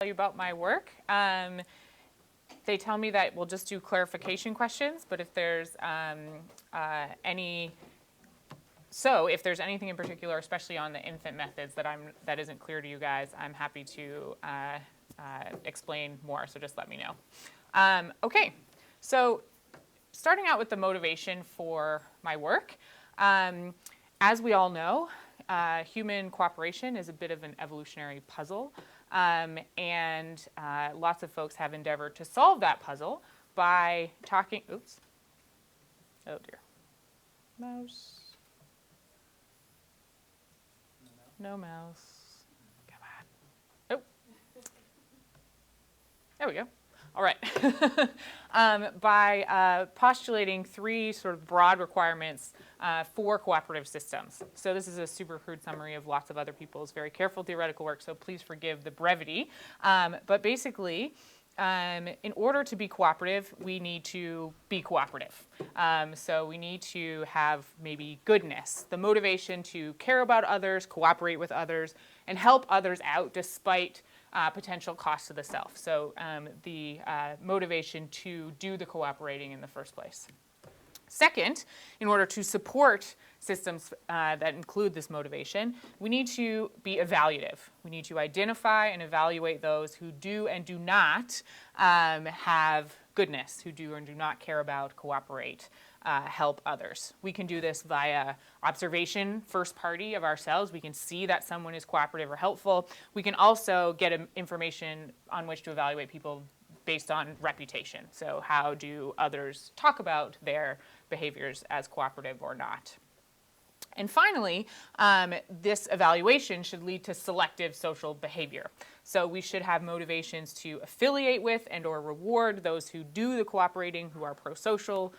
tell you about my work. They tell me that we'll just do clarification questions, but if there's if there's anything in particular, especially on the infant methods that isn't clear to you guys, I'm happy to explain more, so just let me know. Okay, so starting out with the motivation for my work. As we all know, human cooperation is a bit of an evolutionary puzzle, and lots of folks have endeavored to solve that puzzle by talking, oops, oh dear, mouse, no mouse, come on, oh, there we go. All right, by postulating three sort of broad requirements for cooperative systems. So this is a super crude summary of lots of other people's very careful theoretical work, so please forgive the brevity. But basically, in order to be cooperative, we need to be cooperative. So we need to have maybe goodness, the motivation to care about others, cooperate with others, and help others out despite potential cost to the self. So the motivation to do the cooperating in the first place. Second, in order to support systems that include this motivation, we need to be evaluative. We need to identify and evaluate those who do and do not have goodness, who do and do not care about, cooperate, help others. We can do this via observation, first party of ourselves. We can see that someone is cooperative or helpful. We can also get information on which to evaluate people based on reputation. So how do others talk about their behaviors as cooperative or not? And finally, this evaluation should lead to selective social behavior. So we should have motivations to affiliate with and or reward those who do the cooperating, who are prosocial,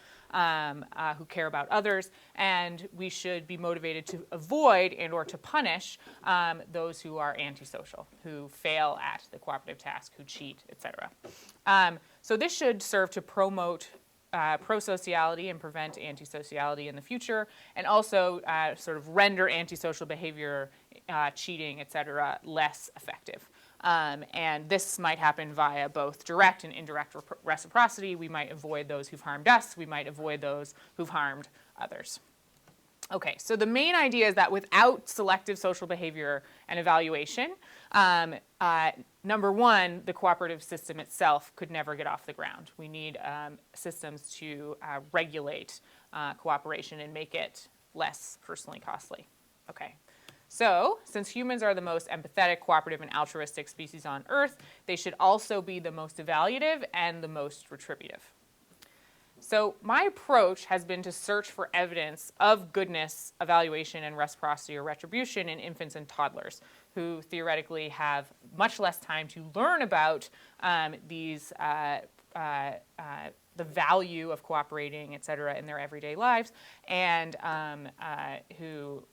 who care about others, and we should be motivated to avoid and or to punish those who are antisocial, who fail at the cooperative task, who cheat, etc. So this should serve to promote prosociality and prevent antisociality in the future, and also sort of render antisocial behavior, cheating, etc., less effective. And this might happen via both direct and indirect reciprocity. We might avoid those who've harmed us. We might avoid those who've harmed others. Okay, so the main idea is that without selective social behavior and evaluation, number one, the cooperative system itself could never get off the ground. We need systems to regulate cooperation and make it less personally costly. Okay, so since humans are the most empathetic, cooperative, and altruistic species on Earth, they should also be the most evaluative and the most retributive. So my approach has been to search for evidence of goodness, evaluation, and reciprocity or retribution in infants and toddlers who theoretically have much less time to learn about the value of cooperating, et cetera, in their everyday lives, and who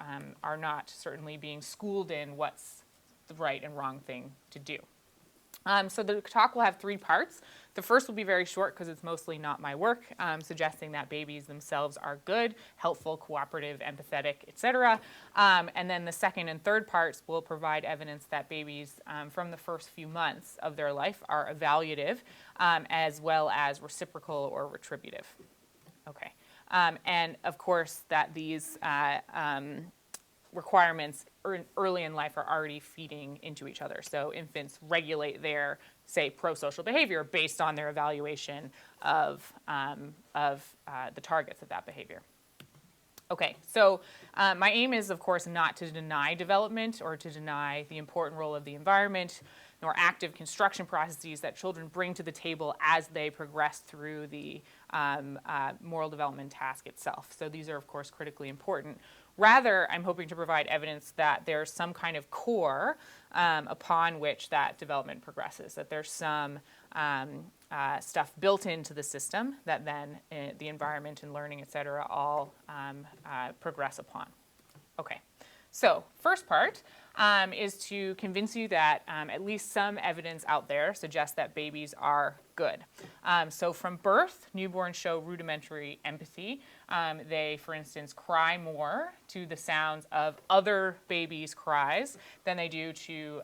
are not certainly being schooled in what's the right and wrong thing to do. So the talk will have three parts. The first will be very short because it's mostly not my work, suggesting that babies themselves are good, helpful, cooperative, empathetic, etc. And then the second and third parts will provide evidence that babies from the first few months of their life are evaluative as well as reciprocal or retributive. Okay. And of course that these requirements early in life are already feeding into each other. So infants regulate their, say, prosocial behavior based on their evaluation of the targets of that behavior. Okay, so my aim is, of course, not to deny development or to deny the important role of the environment, nor active construction processes that children bring to the table as they progress through the moral development task itself. So these are, of course, critically important. Rather, I'm hoping to provide evidence that there's some kind of core upon which that development progresses, that there's some stuff built into the system that then the environment and learning, et cetera, all progress upon. Okay, So first part is to convince you that at least some evidence out there suggests that babies are good. So from birth, newborns show rudimentary empathy. They, for instance, cry more to the sounds of other babies' cries than they do to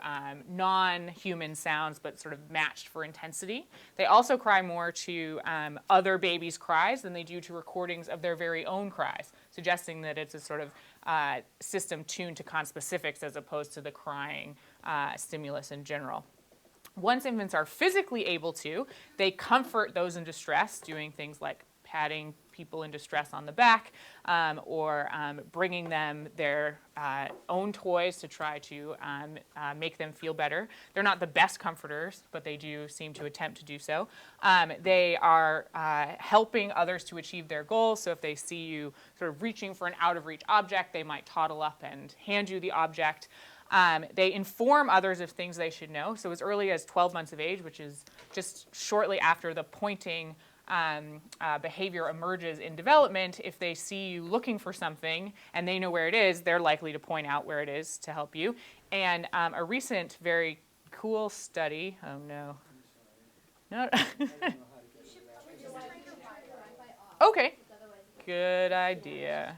non-human sounds, but sort of matched for intensity. They also cry more to other babies' cries than they do to recordings of their very own cries, suggesting that it's a sort of system tuned to conspecifics as opposed to the crying stimulus in general. Once infants are physically able to, they comfort those in distress, doing things like patting people in distress on the back or bringing them their own toys to try to make them feel better. They're not the best comforters, but they do seem to attempt to do so. They are helping others to achieve their goals. So if they see you sort of reaching for an out-of-reach object, they might toddle up and hand you the object. They inform others of things they should know. So as early as 12 months of age, which is just shortly after the pointing behavior emerges in development, if they see you looking for something and they know where it is, they're likely to point out where it is to help you. And a recent very cool study, oh no. No. Okay. Good idea.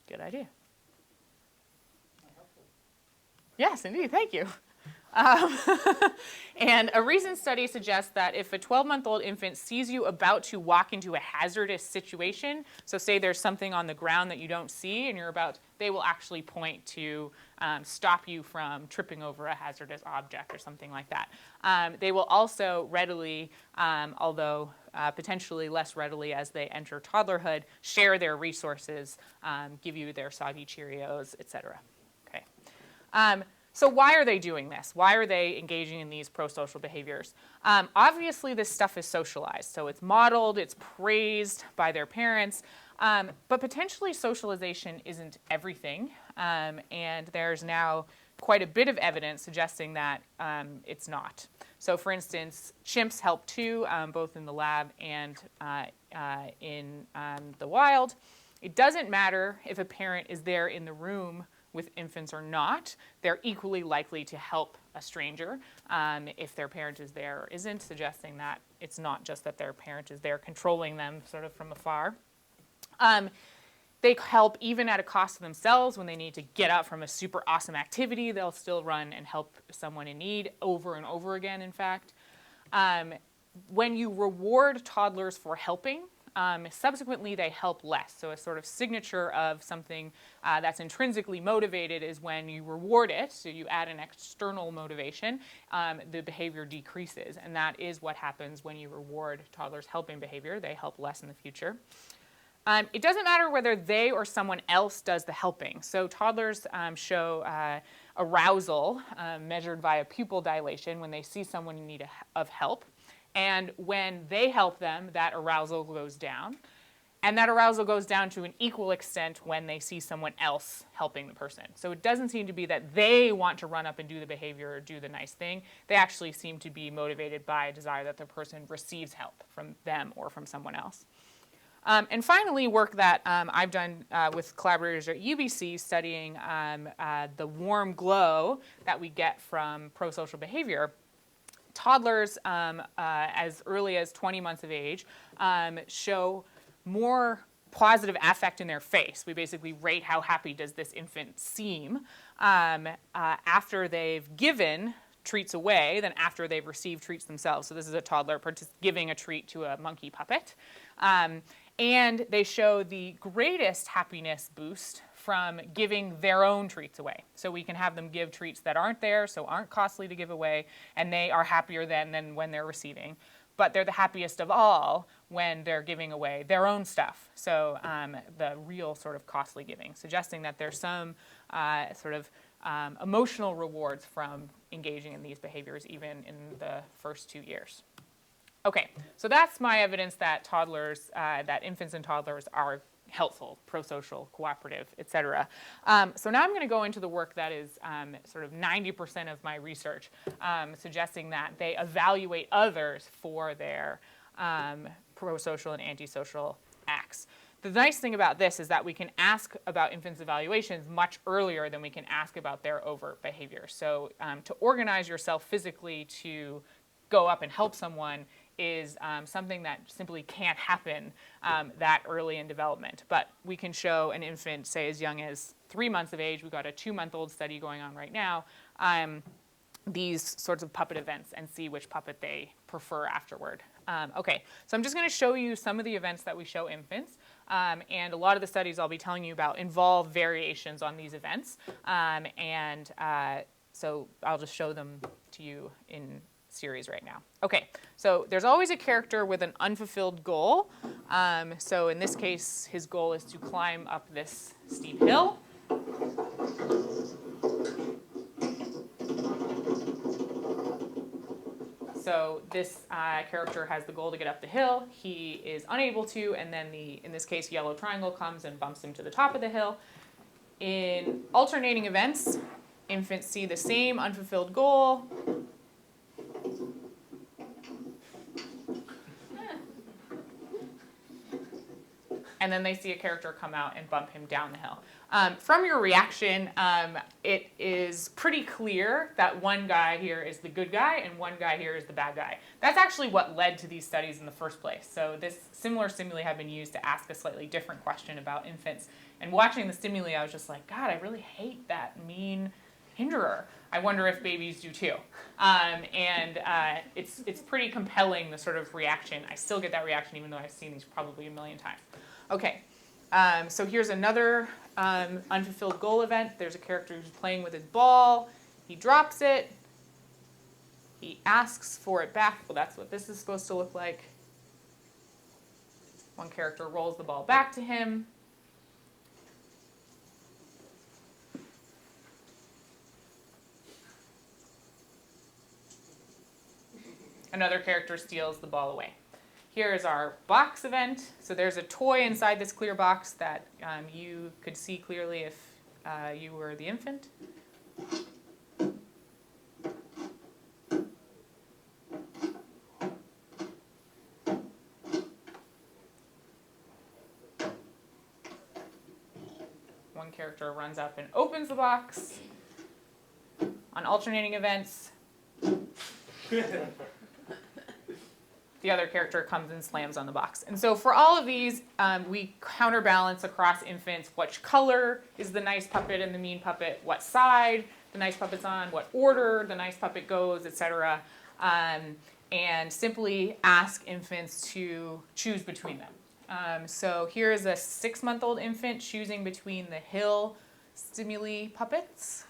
Good idea. Yes, indeed. Thank you. And a recent study suggests that if a 12-month-old infant sees you about to walk into a hazardous situation, so say there's something on the ground that you don't see and you're about, they will actually point to stop you from tripping over a hazardous object or something like that. They will also readily, although potentially less readily as they enter toddlerhood, share their resources, give you their soggy Cheerios, etc. Okay. So why are they doing this? Why are they engaging in these prosocial behaviors? Obviously, this stuff is socialized. So it's modeled, it's praised by their parents. But potentially, socialization isn't everything. And there's now quite a bit of evidence suggesting that it's not. So for instance, chimps help too, both in the lab and in the wild. It doesn't matter if a parent is there in the room with infants or not. They're equally likely to help a stranger if their parent is there or isn't, suggesting that it's not just that their parent is there controlling them sort of from afar. They help even at a cost to themselves. When they need to get up from a super awesome activity, they'll still run and help someone in need over and over again, in fact. When you reward toddlers for helping, subsequently they help less. So a sort of signature of something that's intrinsically motivated is when you reward it, so you add an external motivation, the behavior decreases. And that is what happens when you reward toddlers' helping behavior. They help less in the future. It doesn't matter whether they or someone else does the helping. So toddlers show arousal measured via pupil dilation when they see someone in need of help. And when they help them, that arousal goes down. And that arousal goes down to an equal extent when they see someone else helping the person. So it doesn't seem to be that they want to run up and do the behavior or do the nice thing. They actually seem to be motivated by a desire that the person receives help from them or from someone else. And finally, work that I've done with collaborators at UBC studying the warm glow that we get from prosocial behavior. Toddlers, as early as 20 months of age, show more positive affect in their face. We basically rate how happy does this infant seem after they've given treats away than after they've received treats themselves. So this is a toddler giving a treat to a monkey puppet. And they show the greatest happiness boost from giving their own treats away. So we can have them give treats that aren't there, so aren't costly to give away, and they are happier than when they're receiving. But they're the happiest of all when they're giving away their own stuff. So the real sort of costly giving, suggesting that there's some emotional rewards from engaging in these behaviors even in the first 2 years. Okay, so that's my evidence that toddlers, that infants and toddlers are helpful, prosocial, cooperative, etc. So now I'm going to go into the work that is sort of 90% of my research, suggesting that they evaluate others for their prosocial and antisocial acts. the nice thing about this is that we can ask about infants' evaluations much earlier than we can ask about their overt behavior. So to organize yourself physically to go up and help someone is something that simply can't happen that early in development. But we can show an infant, say as young as 3 months of age, we've got a 2-month-old study going on right now, these sorts of puppet events and see which puppet they prefer afterward. Okay, so I'm just going to show you some of the events that we show infants. And a lot of the studies I'll be telling you about involve variations on these events. So I'll just show them to you in series right now. Okay, so there's always a character with an unfulfilled goal. So in this case, his goal is to climb up this steep hill. So this character has the goal to get up the hill. He is unable to, and then in this case, yellow triangle comes and bumps him to the top of the hill. In alternating events, infants see the same unfulfilled goal. And then they see a character come out and bump him down the hill. From your reaction, it is pretty clear that one guy here is the good guy and one guy here is the bad guy. That's actually what led to these studies in the first place. So similar stimuli have been used to ask a slightly different question about infants. And watching the stimuli, I was just like, God, I really hate that mean hinderer. I wonder if babies do too. It's pretty compelling, the sort of reaction. I still get that reaction even though I've seen these probably a million times. Okay, so here's another unfulfilled goal event. There's a character who's playing with his ball. He drops it. He asks for it back. Well, that's what this is supposed to look like. One character rolls the ball back to him. Another character steals the ball away. Here is our box event. So there's a toy inside this clear box that you could see clearly if you were the infant. One character runs up and opens the box. On alternating events, the other character comes and slams on the box. And so for all of these, we counterbalance across infants which color is the nice puppet and the mean puppet, what side the nice puppet's on, what order the nice puppet goes, etc. And simply ask infants to choose between them. So here is a 6-month-old infant choosing between the hill stimuli puppets.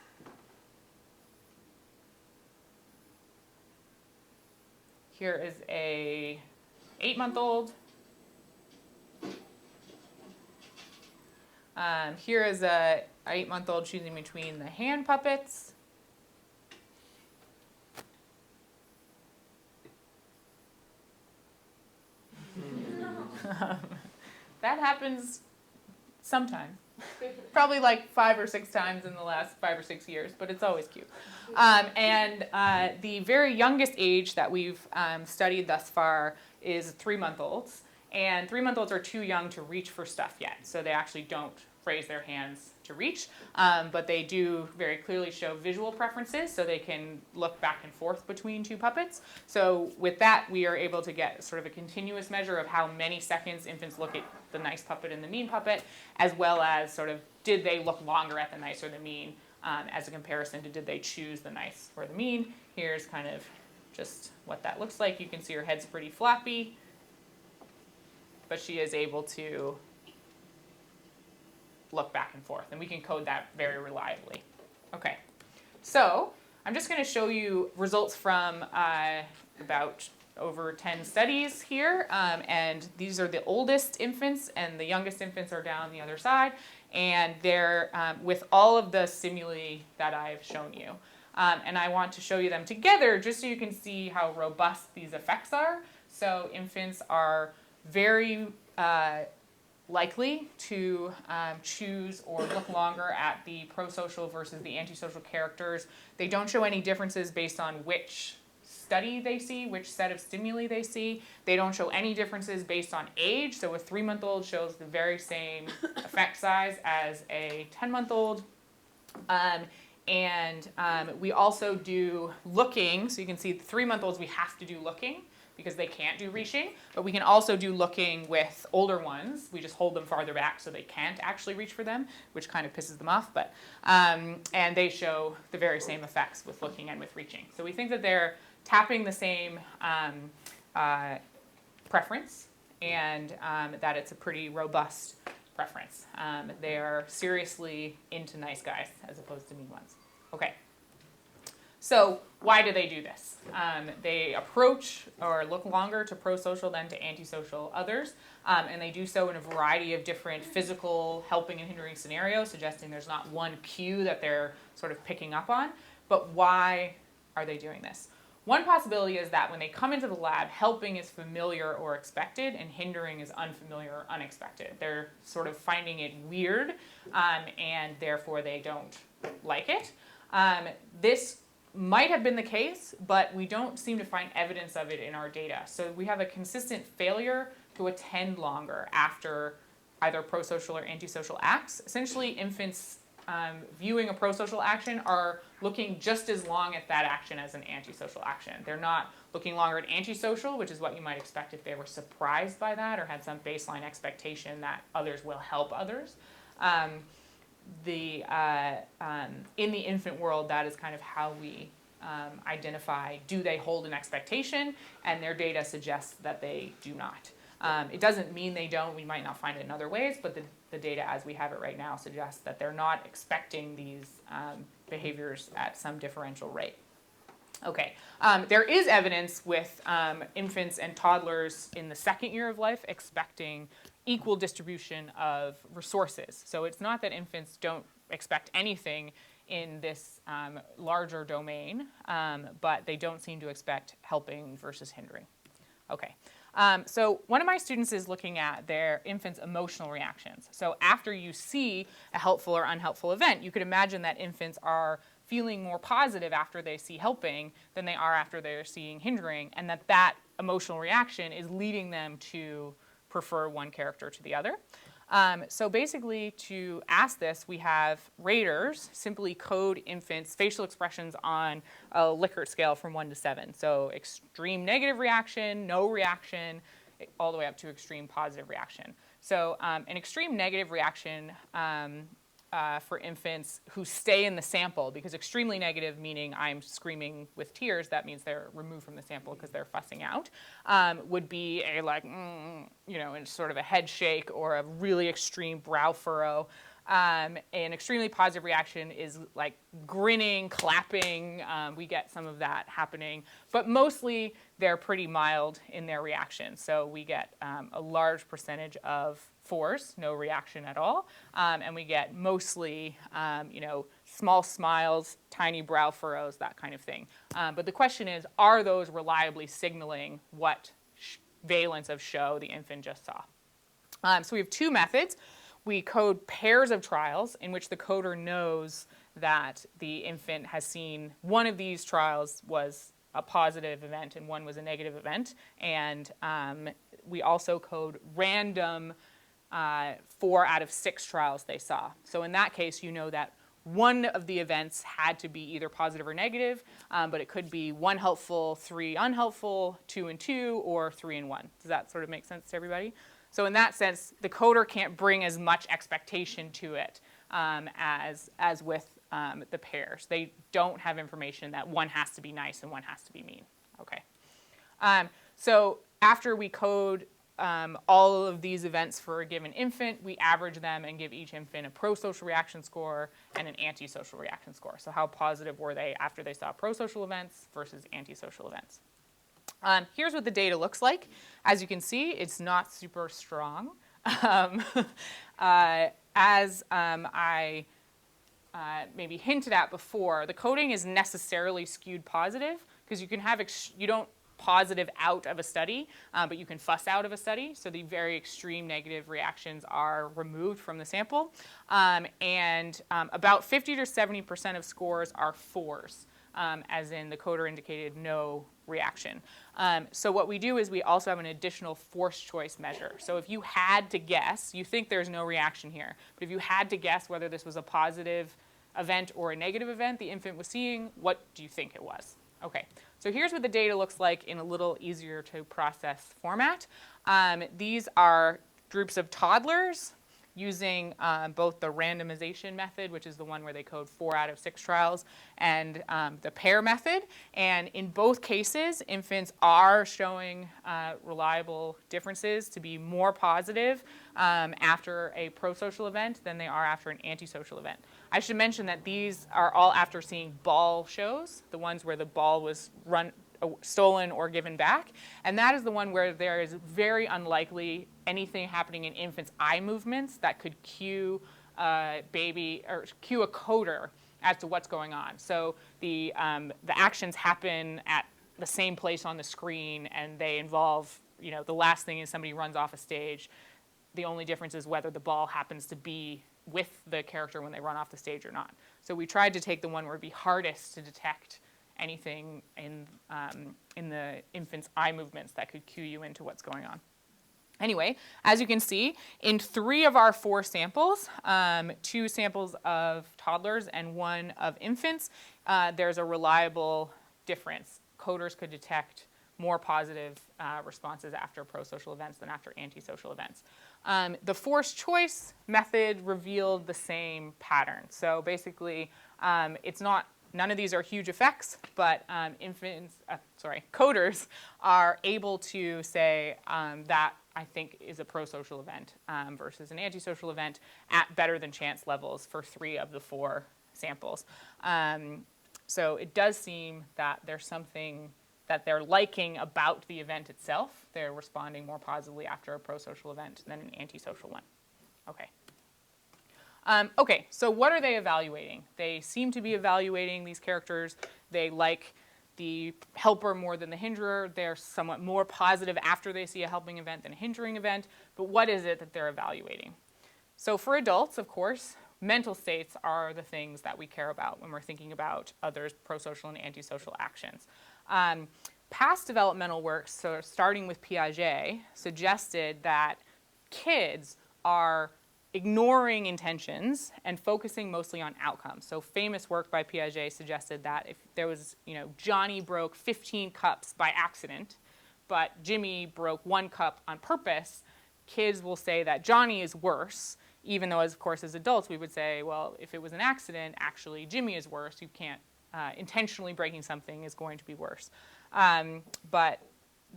Here is a 8-month-old. Here is a 8-month-old choosing between the hand puppets. That happens sometimes. Probably like 5 or 6 times in the last 5 or 6 years, but it's always cute. The very youngest age that we've studied thus far is 3-month-olds. And 3-month-olds are too young to reach for stuff yet, so they actually don't raise their hands to reach. But they do very clearly show visual preferences, so they can look back and forth between two puppets. So with that, we are able to get sort of a continuous measure of how many seconds infants look at the nice puppet and the mean puppet, as well as sort of did they look longer at the nice or the mean as a comparison to did they choose the nice or the mean. Here's kind of just what that looks like. You can see her head's pretty floppy, but she is able to look back and forth, and we can code that very reliably. Okay, so I'm just going to show you results from about over 10 studies here, and these are the oldest infants, and the youngest infants are down the other side, and they're with all of the stimuli that I've shown you. And I want to show you them together just so you can see how robust these effects are. So infants are very likely to choose or look longer at the prosocial versus the antisocial characters. They don't show any differences based on which study they see, which set of stimuli they see. They don't show any differences based on age. So a 3-month-old shows the very same effect size as a 10-month-old. We also do looking. So you can see the 3-month-olds, we have to do looking because they can't do reaching. But we can also do looking with older ones. We just hold them farther back so they can't actually reach for them, which kind of pisses them off. But and they show the very same effects with looking and with reaching. So we think that they're tapping the same preference, and that it's a pretty robust preference. They are seriously into nice guys as opposed to mean ones. Okay. So why do they do this? They approach or look longer to prosocial than to antisocial others, and they do so in a variety of different physical helping and hindering scenarios, suggesting there's not one cue that they're sort of picking up on. But why are they doing this? One possibility is that when they come into the lab, helping is familiar or expected, and hindering is unfamiliar or unexpected. They're sort of finding it weird, and therefore they don't like it. This might have been the case, but we don't seem to find evidence of it in our data. So we have a consistent failure to attend longer after either prosocial or antisocial acts. Essentially, infants viewing a prosocial action are looking just as long at that action as an antisocial action. They're not looking longer at antisocial, which is what you might expect if they were surprised by that or had some baseline expectation that others will help others. In the infant world, that is kind of how we identify, do they hold an expectation? And their data suggests that they do not. It doesn't mean they don't. We might not find it in other ways, but the data as we have it right now suggests that they're not expecting these behaviors at some differential rate. Okay, there is evidence with infants and toddlers in the second year of life expecting equal distribution of resources. So it's not that infants don't expect anything in this larger domain, but they don't seem to expect helping versus hindering. Okay, so one of my students is looking at their infants' emotional reactions. So after you see a helpful or unhelpful event, you could imagine that infants are feeling more positive after they see helping than they are after they're seeing hindering, and that emotional reaction is leading them to prefer one character to the other. So basically, to ask this, we have raters simply code infants' facial expressions on a Likert scale from 1 to 7. So extreme negative reaction, no reaction, all the way up to extreme positive reaction. So an extreme negative reaction for infants who stay in the sample, because extremely negative meaning I'm screaming with tears, that means they're removed from the sample because they're fussing out, would be a and sort of a head shake or a really extreme brow furrow. An extremely positive reaction is like grinning, clapping. We get some of that happening, but mostly they're pretty mild in their reaction. So we get a large percentage of 4s, no reaction at all, and we get mostly, small smiles, tiny brow furrows, that kind of thing. But the question is, are those reliably signaling what valence of show the infant just saw? So we have two methods. We code pairs of trials in which the coder knows that the infant has seen one of these trials was a positive event and one was a negative event. And we also code random 4 out of 6 trials they saw. So in that case, you know that one of the events had to be either positive or negative, but it could be 1 helpful, 3 unhelpful, 2 and 2, or 3 and 1. Does that sort of make sense to everybody? So in that sense, the coder can't bring as much expectation to it as with the pairs. They don't have information that one has to be nice and one has to be mean. Okay. So after we code all of these events for a given infant, we average them and give each infant a prosocial reaction score and an antisocial reaction score. So how positive were they after they saw prosocial events versus antisocial events? Here's what the data looks like. As you can see, it's not super strong. As I maybe hinted at before, the coding is necessarily skewed positive because you can have, you don't positive out of a study, but you can fuss out of a study. So the very extreme negative reactions are removed from the sample. And about 50 to 70% of scores are 4s. as in the coder indicated no reaction. So what we do is we also have an additional forced choice measure. So if you had to guess, you think there's no reaction here, but if you had to guess whether this was a positive event or a negative event the infant was seeing, what do you think it was? Okay, so here's what the data looks like in a little easier to process format. These are groups of toddlers using both the randomization method, which is the one where they code 4 out of 6 trials, and the pair method. And in both cases, infants are showing reliable differences to be more positive after a prosocial event than they are after an antisocial event. I should mention that these are all after seeing ball shows, the ones where the ball was stolen or given back. And that is the one where there is very unlikely anything happening in infants' eye movements that could cue a baby or cue a coder as to what's going on. So the actions happen at the same place on the screen, and they involve, the last thing is somebody runs off a stage. The only difference is whether the ball happens to be with the character when they run off the stage or not. So we tried to take the one where it'd be hardest to detect anything in the infant's eye movements that could cue you into what's going on. Anyway, as you can see, in 3 of our 4 samples, 2 samples of toddlers and 1 of infants, there's a reliable difference. Coders could detect more positive responses after prosocial events than after antisocial events. The forced choice method revealed the same pattern. So basically, none of these are huge effects, but coders are able to say that I think is a prosocial event versus an antisocial event at better than chance levels for 3 of the 4 samples. So it does seem that there's something that they're liking about the event itself. They're responding more positively after a prosocial event than an antisocial one. Okay. Okay, so what are they evaluating? They seem to be evaluating these characters. They like the helper more than the hinderer. They're somewhat more positive after they see a helping event than a hindering event. But what is it that they're evaluating? So for adults, of course, mental states are the things that we care about when we're thinking about others' prosocial and antisocial actions. Past developmental work, so starting with Piaget, suggested that kids are ignoring intentions and focusing mostly on outcomes. So famous work by Piaget suggested that if there was, Johnny broke 15 cups by accident, but Jimmy broke 1 cup on purpose, kids will say that Johnny is worse, even though, of course, as adults, we would say, well, if it was an accident, actually Jimmy is worse. You can't, intentionally breaking something is going to be worse. But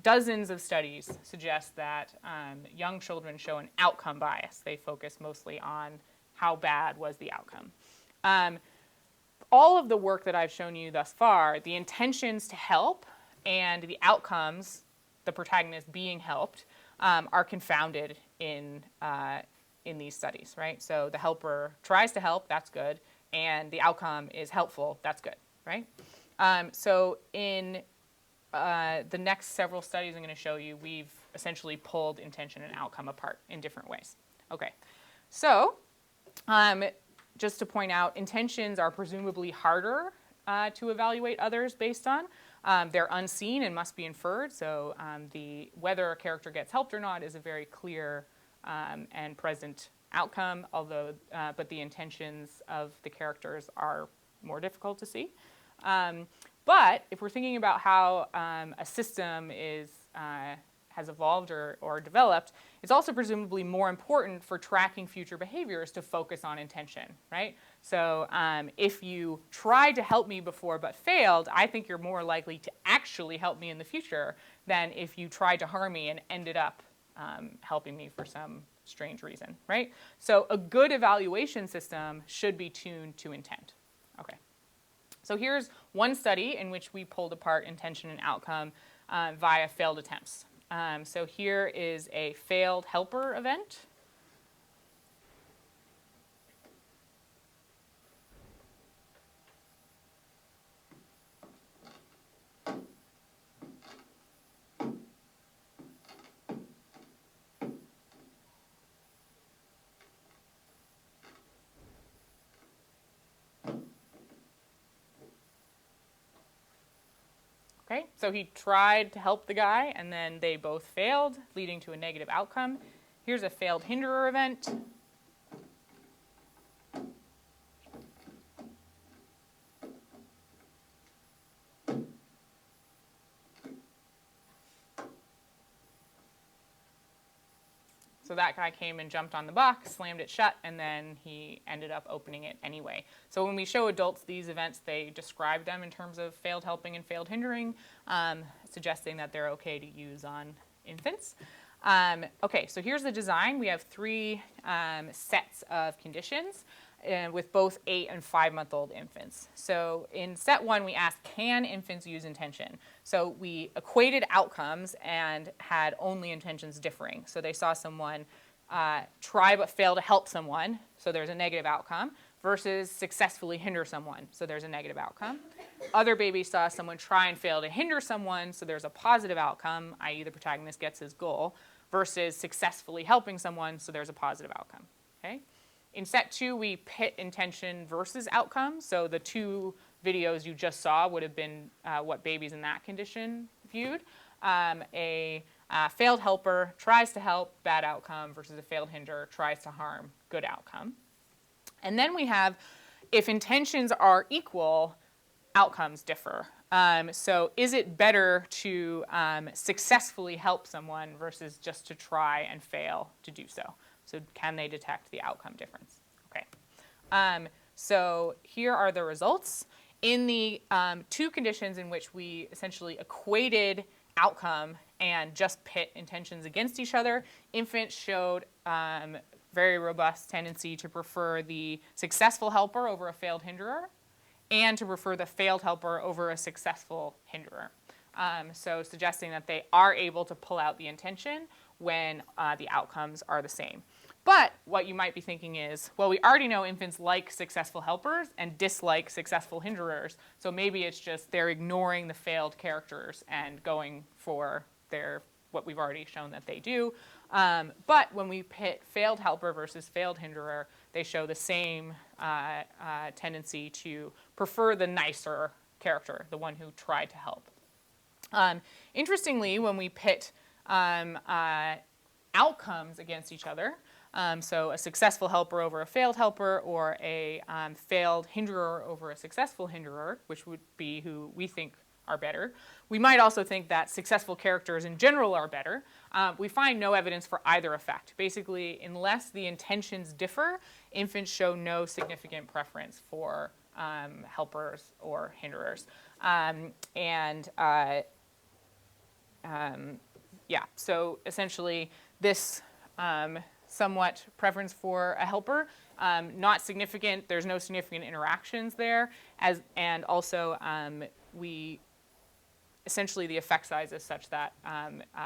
dozens of studies suggest that young children show an outcome bias. They focus mostly on how bad was the outcome. All of the work that I've shown you thus far, the intentions to help and the outcomes, the protagonist being helped, are confounded in these studies, right? So the helper tries to help, that's good, and the outcome is helpful, that's good, right? So in the next several studies I'm going to show you, we've essentially pulled intention and outcome apart in different ways. Okay, so just to point out, intentions are presumably harder to evaluate others based on. They're unseen and must be inferred, so whether a character gets helped or not is a very clear and present outcome, but the intentions of the characters are more difficult to see. But if we're thinking about how a system has evolved or developed, it's also presumably more important for tracking future behaviors to focus on intention, right? So if you tried to help me before but failed, I think you're more likely to actually help me in the future than if you tried to harm me and ended up helping me for some strange reason, right? So a good evaluation system should be tuned to intent. Okay. So here's one study in which we pulled apart intention and outcome via failed attempts. So here is a failed helper event. Okay, so he tried to help the guy, and then they both failed, leading to a negative outcome. Here's a failed hinderer event. So that guy came and jumped on the box, slammed it shut, and then he ended up opening it anyway. So when we show adults these events, they describe them in terms of failed helping and failed hindering, suggesting that they're okay to use on infants. Okay, so here's the design. We have 3 sets of conditions with both 8 and 5-month-old infants. So in set 1, we asked, can infants use intention? So we equated outcomes and had only intentions differing. So they saw someone try but fail to help someone, so there's a negative outcome, versus successfully hinder someone, so there's a negative outcome. Other babies saw someone try and fail to hinder someone, so there's a positive outcome, i.e. the protagonist gets his goal, versus successfully helping someone, so there's a positive outcome. Okay? In set 2, we pit intention versus outcome. So the 2 videos you just saw would have been what babies in that condition viewed. A failed helper tries to help, bad outcome, versus a failed hinderer tries to harm, good outcome. And then we have, if intentions are equal, outcomes differ. So is it better to successfully help someone versus just to try and fail to do so? So can they detect the outcome difference? Okay. So here are the results. In the 2 conditions in which we essentially equated outcome and just pit intentions against each other, infants showed very robust tendency to prefer the successful helper over a failed hinderer, and to prefer the failed helper over a successful hinderer. So suggesting that they are able to pull out the intention when the outcomes are the same. But what you might be thinking is, well, we already know infants like successful helpers and dislike successful hinderers, so maybe it's just they're ignoring the failed characters and going for what we've already shown that they do. But when we pit failed helper versus failed hinderer, they show the same tendency to prefer the nicer character, the one who tried to help. Interestingly, when we pit outcomes against each other, so a successful helper over a failed helper, or a failed hinderer over a successful hinderer, which would be who we think are better. We might also think that successful characters in general are better. We find no evidence for either effect. Basically, unless the intentions differ, infants show no significant preference for helpers or hinderers. Yeah, so essentially this somewhat preference for a helper, not significant. There's no significant interactions there, and also essentially the effect size is such that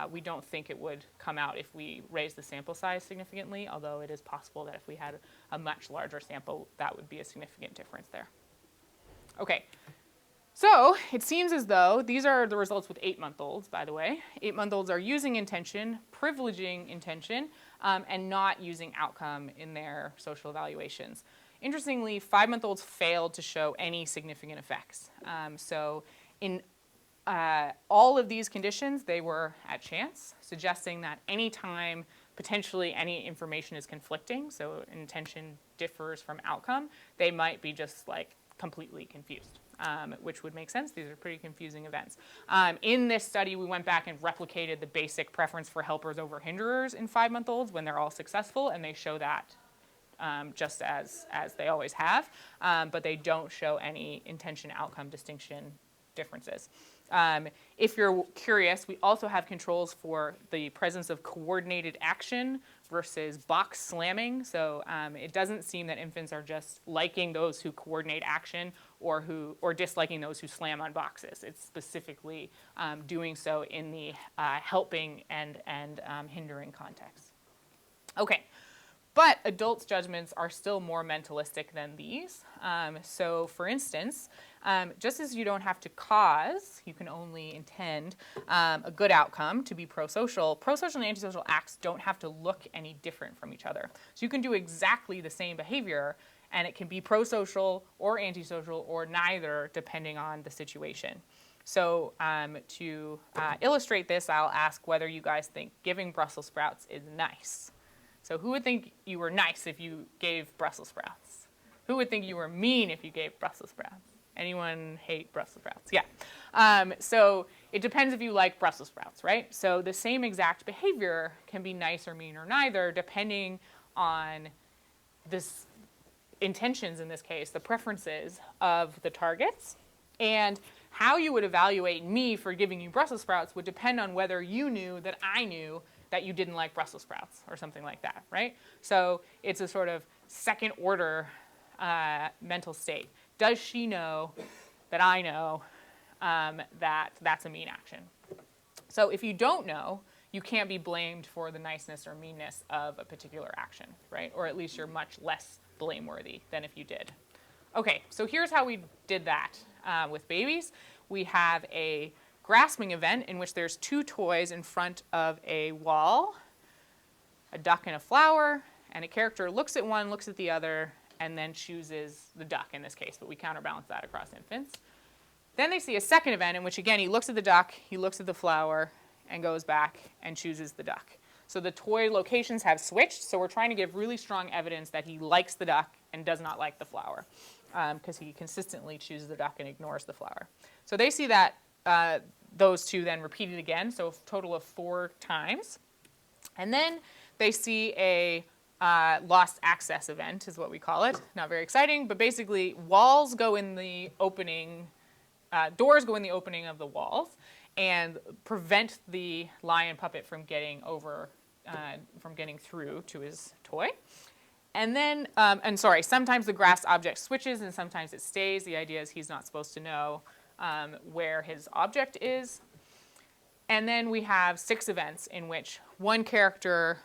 we don't think it would come out if we raise the sample size significantly, although it is possible that if we had a much larger sample, that would be a significant difference there. Okay, so it seems as though these are the results with 8-month-olds, by the way. 8-month-olds are using intention, privileging intention, and not using outcome in their social evaluations. Interestingly, 5-month-olds failed to show any significant effects. So in all of these conditions, they were at chance, suggesting that any time potentially any information is conflicting, so intention differs from outcome, they might be just like completely confused, which would make sense. These are pretty confusing events. In this study, we went back and replicated the basic preference for helpers over hinderers in 5-month-olds when they're all successful, and they show that just as they always have, but they don't show any intention-outcome distinction differences. If you're curious, we also have controls for the presence of coordinated action versus box slamming. So it doesn't seem that infants are just liking those who coordinate action or disliking those who slam on boxes. It's specifically doing so in the helping and hindering context. Okay. But adults' judgments are still more mentalistic than these. So for instance, just as you don't have to cause, you can only intend a good outcome to be prosocial, prosocial and antisocial acts don't have to look any different from each other. So you can do exactly the same behavior, and it can be prosocial or antisocial or neither, depending on the situation. So to illustrate this, I'll ask whether you guys think giving Brussels sprouts is nice. So who would think you were nice if you gave Brussels sprouts? Who would think you were mean if you gave Brussels sprouts? Anyone hate Brussels sprouts? Yeah. So it depends if you like Brussels sprouts, right? So the same exact behavior can be nice or mean or neither, depending on this intentions in this case, the preferences of the targets. And how you would evaluate me for giving you Brussels sprouts would depend on whether you knew that I knew that you didn't like Brussels sprouts or something like that, right? So it's a sort of second order mental state. Does she know that I know that that's a mean action? So if you don't know, you can't be blamed for the niceness or meanness of a particular action, right? Or at least you're much less blameworthy than if you did. Okay, so here's how we did that with babies. We have a grasping event in which there's two toys in front of a wall, a duck and a flower, and a character looks at one, looks at the other, and then chooses the duck in this case, but we counterbalance that across infants. Then they see a second event in which, again, he looks at the duck, he looks at the flower, and goes back and chooses the duck. So the toy locations have switched, so we're trying to give really strong evidence that he likes the duck and does not like the flower, because he consistently chooses the duck and ignores the flower. So they see that those two then repeated again, so a total of 4 times. And then they see a lost access event, is what we call it. Not very exciting, but basically walls go in the opening, doors go in the opening of the walls and prevent the lion puppet from getting through to his toy. And then, sometimes the grasped object switches and sometimes it stays. The idea is he's not supposed to know where his object is. And then we have 6 events in which one character,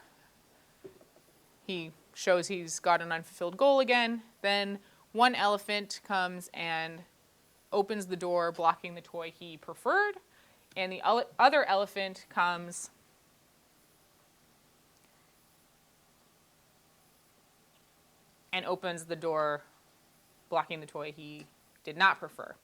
he shows he's got an unfulfilled goal again. Then one elephant comes and opens the door, blocking the toy he preferred. And the other elephant comes and opens the door, blocking the toy he did not prefer.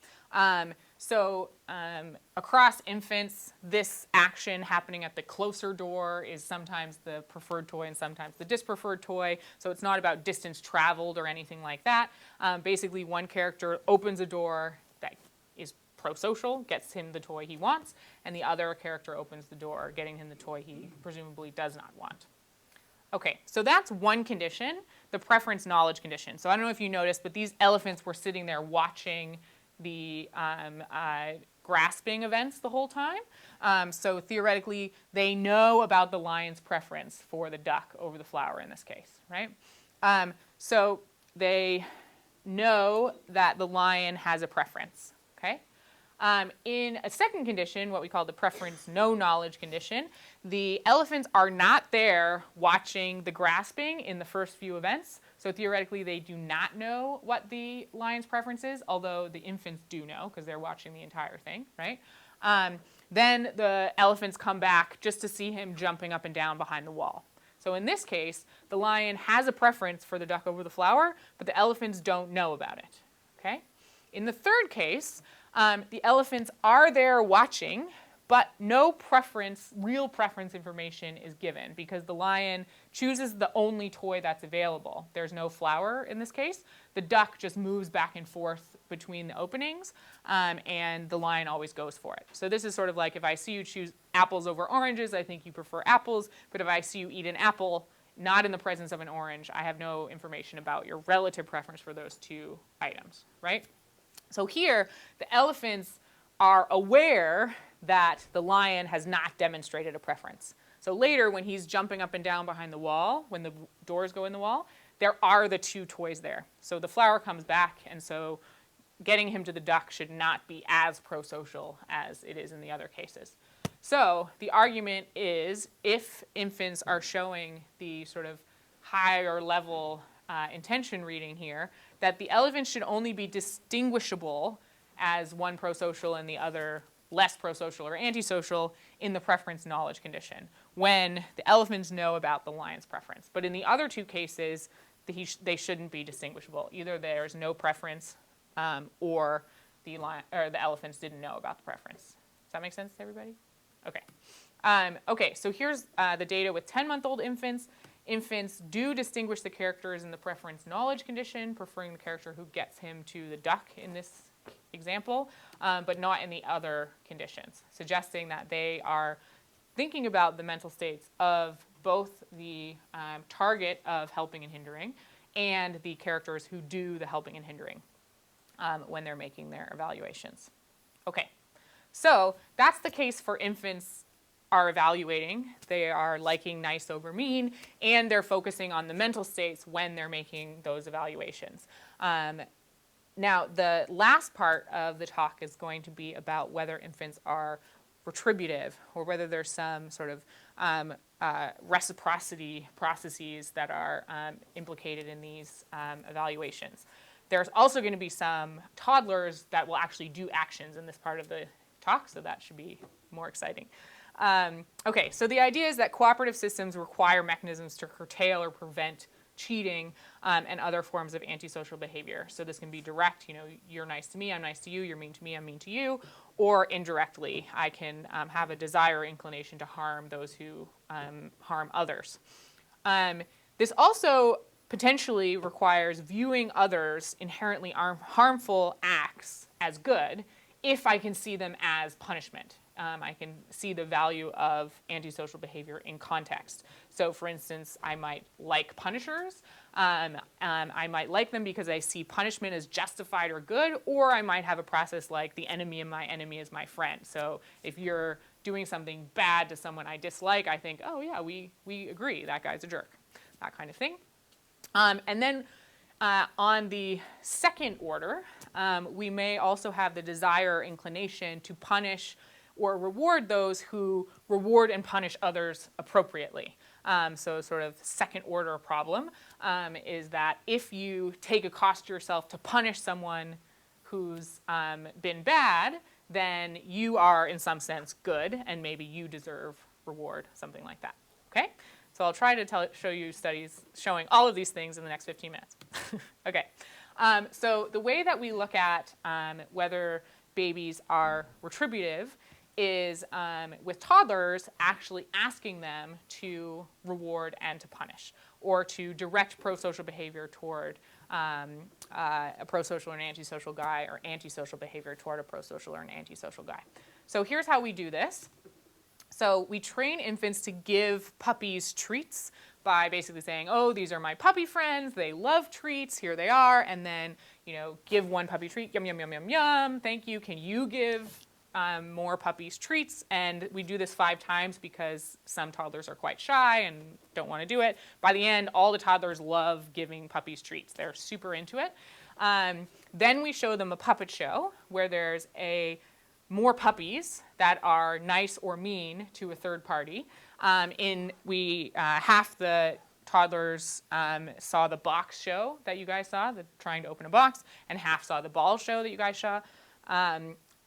Across infants, this action happening at the closer door is sometimes the preferred toy and sometimes the dispreferred toy. So it's not about distance traveled or anything like that. Basically, one character opens a door that is prosocial, gets him the toy he wants, and the other character opens the door, getting him the toy he presumably does not want. Okay, so that's one condition, the preference knowledge condition. So I don't know if you noticed, but these elephants were sitting there watching the grasping events the whole time. So theoretically, they know about the lion's preference for the duck over the flower in this case, right? So they know that the lion has a preference, okay? In a second condition, what we call the preference no knowledge condition, the elephants are not there watching the grasping in the first few events. So theoretically, they do not know what the lion's preference is, although the infants do know because they're watching the entire thing, right? Then the elephants come back just to see him jumping up and down behind the wall. So in this case, the lion has a preference for the duck over the flower, but the elephants don't know about it, okay? In the third case, the elephants are there watching, but no preference, real preference information is given because the lion chooses the only toy that's available. There's no flower in this case. The duck just moves back and forth between the openings, and the lion always goes for it. So this is sort of like if I see you choose apples over oranges, I think you prefer apples, but if I see you eat an apple not in the presence of an orange, I have no information about your relative preference for those two items, right? So here, the elephants are aware that the lion has not demonstrated a preference. So later, when he's jumping up and down behind the wall, when the doors go in the wall, there are the 2 toys there. So the flower comes back, and so getting him to the duck should not be as prosocial as it is in the other cases. So the argument is, if infants are showing the sort of higher level intention reading here, that the elephants should only be distinguishable as one prosocial and the other less prosocial or antisocial in the preference knowledge condition, when the elephants know about the lion's preference. But in the other 2 cases, they shouldn't be distinguishable. Either there's no preference or the elephants didn't know about the preference. Does that make sense to everybody? Okay. Okay, so here's the data with 10-month-old infants. Infants do distinguish the characters in the preference knowledge condition, preferring the character who gets him to the duck in this example, but not in the other conditions, suggesting that they are thinking about the mental states of both the target of helping and hindering and the characters who do the helping and hindering when they're making their evaluations. Okay, so that's the case for infants are evaluating. They are liking nice over mean, and they're focusing on the mental states when they're making those evaluations. Now, the last part of the talk is going to be about whether infants are retributive or whether there's some sort of reciprocity processes that are implicated in these evaluations. There's also going to be some toddlers that will actually do actions in this part of the talk, so that should be more exciting. Okay, so the idea is that cooperative systems require mechanisms to curtail or prevent cheating and other forms of antisocial behavior. So this can be direct, you know, you're nice to me, I'm nice to you, you're mean to me, I'm mean to you, or indirectly, I can have a desire or inclination to harm those who harm others. This also potentially requires viewing others' inherently harmful acts as good if I can see them as punishment. I can see the value of antisocial behavior in context. So for instance, I might like punishers. I might like them because I see punishment as justified or good, or I might have a process like the enemy of my enemy is my friend. So if you're doing something bad to someone I dislike, I think, oh yeah, we agree, that guy's a jerk, that kind of thing. And then on the second order, we may also have the desire or inclination to punish or reward those who reward and punish others appropriately. So sort of second order problem is that if you take a cost to yourself to punish someone who's been bad, then you are in some sense good and maybe you deserve reward, something like that. Okay? So I'll try to show you studies showing all of these things in the next 15 minutes. Okay. So the way that we look at whether babies are retributive is with toddlers actually asking them to reward and to punish, or to direct prosocial behavior toward a prosocial or an antisocial guy, or antisocial behavior toward a prosocial or an antisocial guy. So here's how we do this. So we train infants to give puppies treats by basically saying, oh, these are my puppy friends, they love treats, here they are, and then, you know, give one puppy treat, yum, yum, yum, yum, yum, thank you, can you give more puppies treats? And we do this 5 times because some toddlers are quite shy and don't want to do it. By the end, all the toddlers love giving puppies treats. They're super into it. Then we show them a puppet show where there's more puppies that are nice or mean to a third party. Half the toddlers saw the box show that you guys saw, the trying to open a box, and half saw the ball show that you guys saw.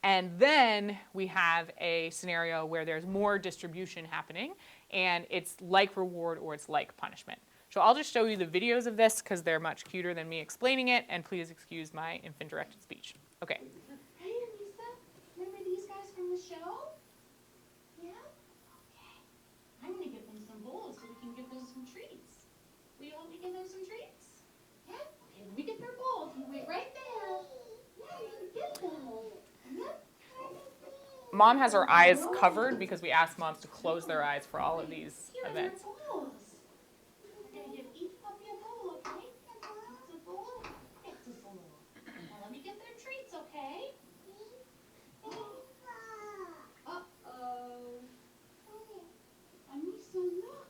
And then we have a scenario where there's more distribution happening, and it's like reward or it's like punishment. So I'll just show you the videos of this because they're much cuter than me explaining it, and please excuse my infant-directed speech. Okay. Hey, Elisa, remember these guys from the show? Yeah? Okay. I'm going to give them some bowls so we can give them some treats. Will you help me give them some treats? Yeah? Okay, let me get their bowls. You wait right there. Yeah, you can get them. Yep. Mom has her eyes covered because we asked moms to close their eyes for all of these events. Here are their bowls. We're going to give each puppy a bowl, okay? It's a bowl. It's a bowl. Now let me get their treats, okay? Uh-oh. Anissa, look.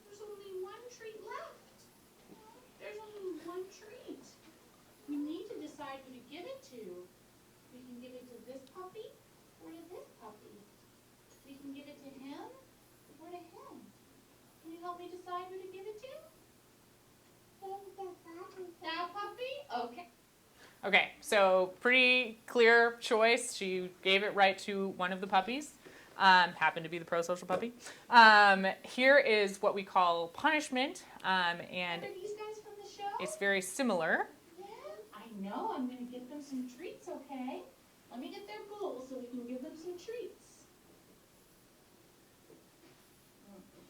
There's only one treat left. There's only one treat. We need to decide who to give it to. We can give it to this puppy or to this puppy. We can give it to him or to him. Can you help me decide who to give it to? That puppy? Okay. Okay, so pretty clear choice. She gave it right to one of the puppies. Happened to be the prosocial puppy. Here is what we call punishment, and Are these guys from the show? it's very similar. Yeah, I know, I'm going to get them some treats, okay? Let me get their bowl so we can give them some treats.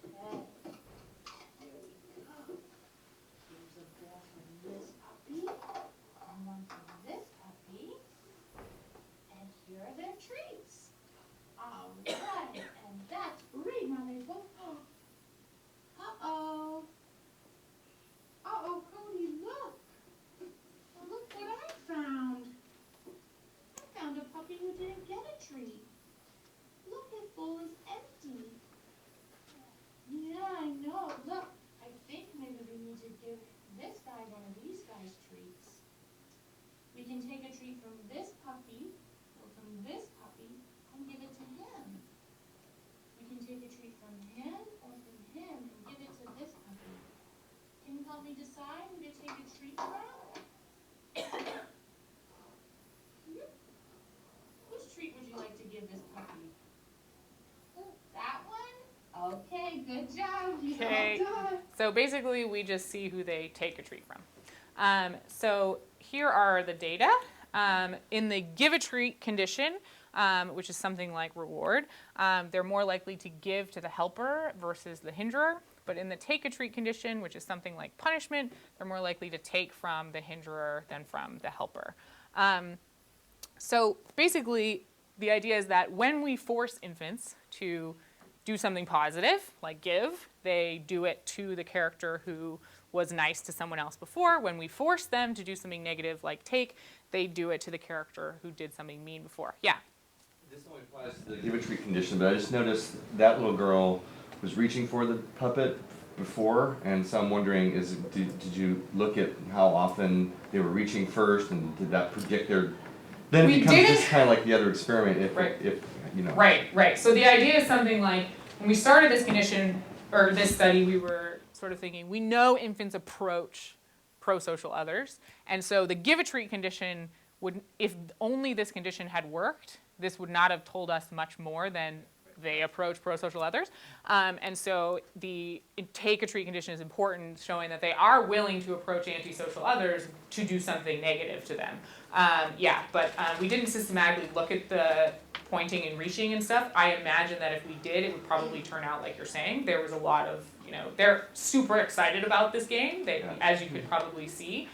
Okay. Here we go. Here's a bowl for this puppy, and one for this puppy. And here are their treats. All right, and that's great. Now they both. Uh-oh. Uh-oh, Cody, look. Well, look what I found. I found a puppy who didn't get a treat. Look, his bowl is empty. Yeah, I know. Look, I think maybe we need to give this guy one of these guys treats. We can take a treat from this puppy or from this puppy and give it to him. We can take a treat from him or from him and give it to this puppy. Can you help me decide who to take a treat from? Which treat would you like to give this puppy? That one? Okay, good job. Okay. Well done. So basically, we just see who they take a treat from. So here are the data. In the give a treat condition, which is something like reward, they're more likely to give to the helper versus the hinderer. But in the take a treat condition, which is something like punishment, they're more likely to take from the hinderer than from the helper. So basically, the idea is that when we force infants to do something positive, like give, they do it to the character who was nice to someone else before. When we force them to do something negative, like take, they do it to the character who did something mean before. Yeah? This only applies to the give a treat condition, but I just noticed that little girl was reaching for the puppet before, and so I'm wondering, did you look at how often they were reaching first, and did that predict their... Then it becomes just kind of like the other experiment, if you know. Right. So the idea is something like, when we started this condition, or this study, we were sort of thinking, we know infants approach prosocial others, and so the give a treat condition would, if only this condition had worked, this would not have told us much more than they approach prosocial others. And so the take a treat condition is important, showing that they are willing to approach antisocial others to do something negative to them. But we didn't systematically look at the pointing and reaching and stuff. I imagine that if we did, it would probably turn out like you're saying. There was a lot of, they're super excited about this game, as you could probably see.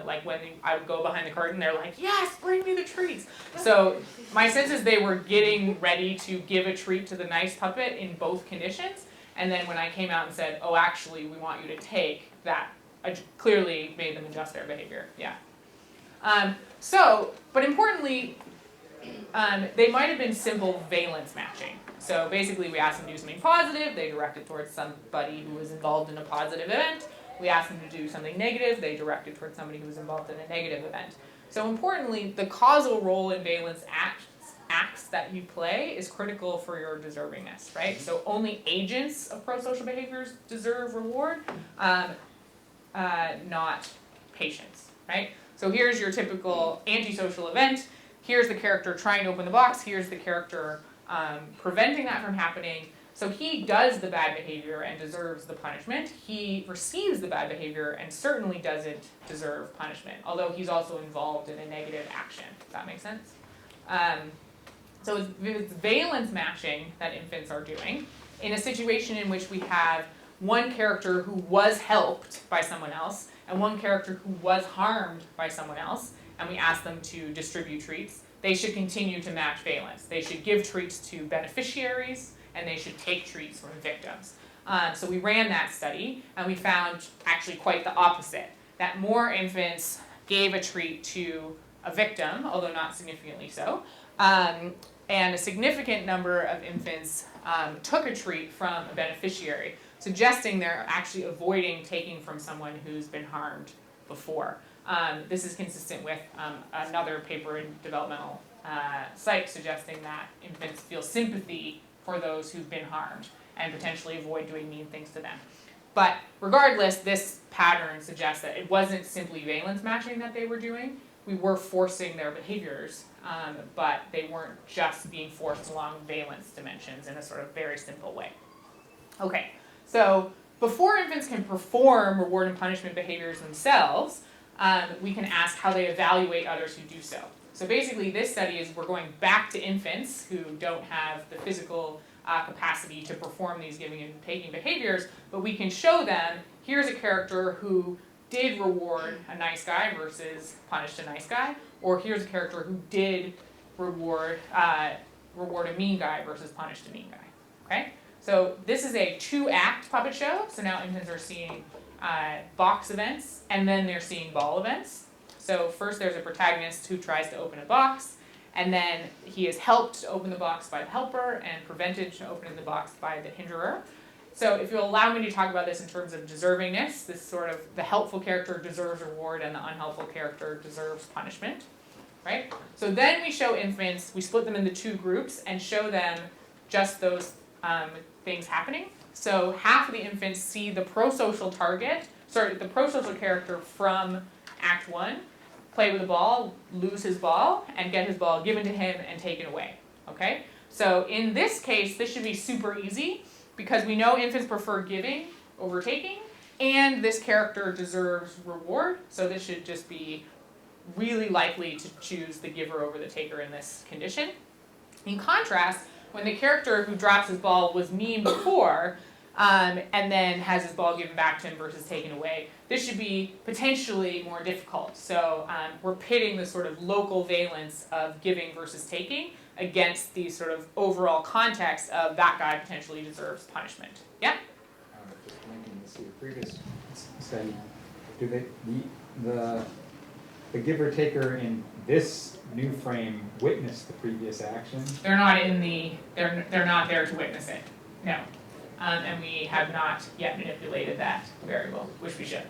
Like when I would go behind the curtain, they're like, yes, bring me the treats. So my sense is they were getting ready to give a treat to the nice puppet in both conditions. And then when I came out and said, oh, actually, we want you to take that, I clearly made them adjust their behavior. Yeah. But importantly, they might have been simple valence matching. So basically, we asked them to do something positive. They directed towards somebody who was involved in a positive event. We asked them to do something negative. They directed towards somebody who was involved in a negative event. So importantly, the causal role in valence acts that you play is critical for your deservingness, right? So only agents of prosocial behaviors deserve reward, not patients, right? So here's your typical antisocial event. Here's the character trying to open the box. Here's the character preventing that from happening. So he does the bad behavior and deserves the punishment. He receives the bad behavior and certainly doesn't deserve punishment, although he's also involved in a negative action. Does that make sense? So it's valence matching that infants are doing in a situation in which we have one character who was helped by someone else and one character who was harmed by someone else, and we ask them to distribute treats. They should continue to match valence. They should give treats to beneficiaries, and they should take treats from victims. So we ran that study, and we found actually quite the opposite, that more infants gave a treat to a victim, although not significantly so, and a significant number of infants took a treat from a beneficiary, suggesting they're actually avoiding taking from someone who's been harmed before. This is consistent with another paper in developmental psych suggesting that infants feel sympathy for those who've been harmed and potentially avoid doing mean things to them. But regardless, this pattern suggests that it wasn't simply valence matching that they were doing. We were forcing their behaviors, but they weren't just being forced along valence dimensions in a sort of very simple way. Okay, so before infants can perform reward and punishment behaviors themselves, we can ask how they evaluate others who do so. So basically this study is we're going back to infants who don't have the physical capacity to perform these giving and taking behaviors, but we can show them, here's a character who did reward a nice guy versus punished a nice guy, or here's a character who did reward a mean guy versus punished a mean guy. Okay? So this is a 2-act puppet show. So now infants are seeing box events, and then they're seeing ball events. So first there's a protagonist who tries to open a box, and then he is helped to open the box by the helper and prevented to open the box by the hinderer. So if you'll allow me to talk about this in terms of deservingness, this sort of the helpful character deserves reward and the unhelpful character deserves punishment, right? So then we show infants, we split them into 2 groups and show them just those things happening. So half of the infants see the prosocial character from Act 1, play with the ball, lose his ball, and get his ball given to him and taken away, okay? So in this case, this should be super easy because we know infants prefer giving over taking, and this character deserves reward, so this should just be really likely to choose the giver over the taker in this condition. In contrast, when the character who drops his ball was mean before, and then has his ball given back to him versus taken away, this should be potentially more difficult. So we're pitting the sort of local valence of giving versus taking against the sort of overall context of that guy potentially deserves punishment. Yeah? Just linking this to your previous study, do they, the giver-taker in this new frame witness the previous action? They're not they're not there to witness it, no. And we have not yet manipulated that variable, which we should.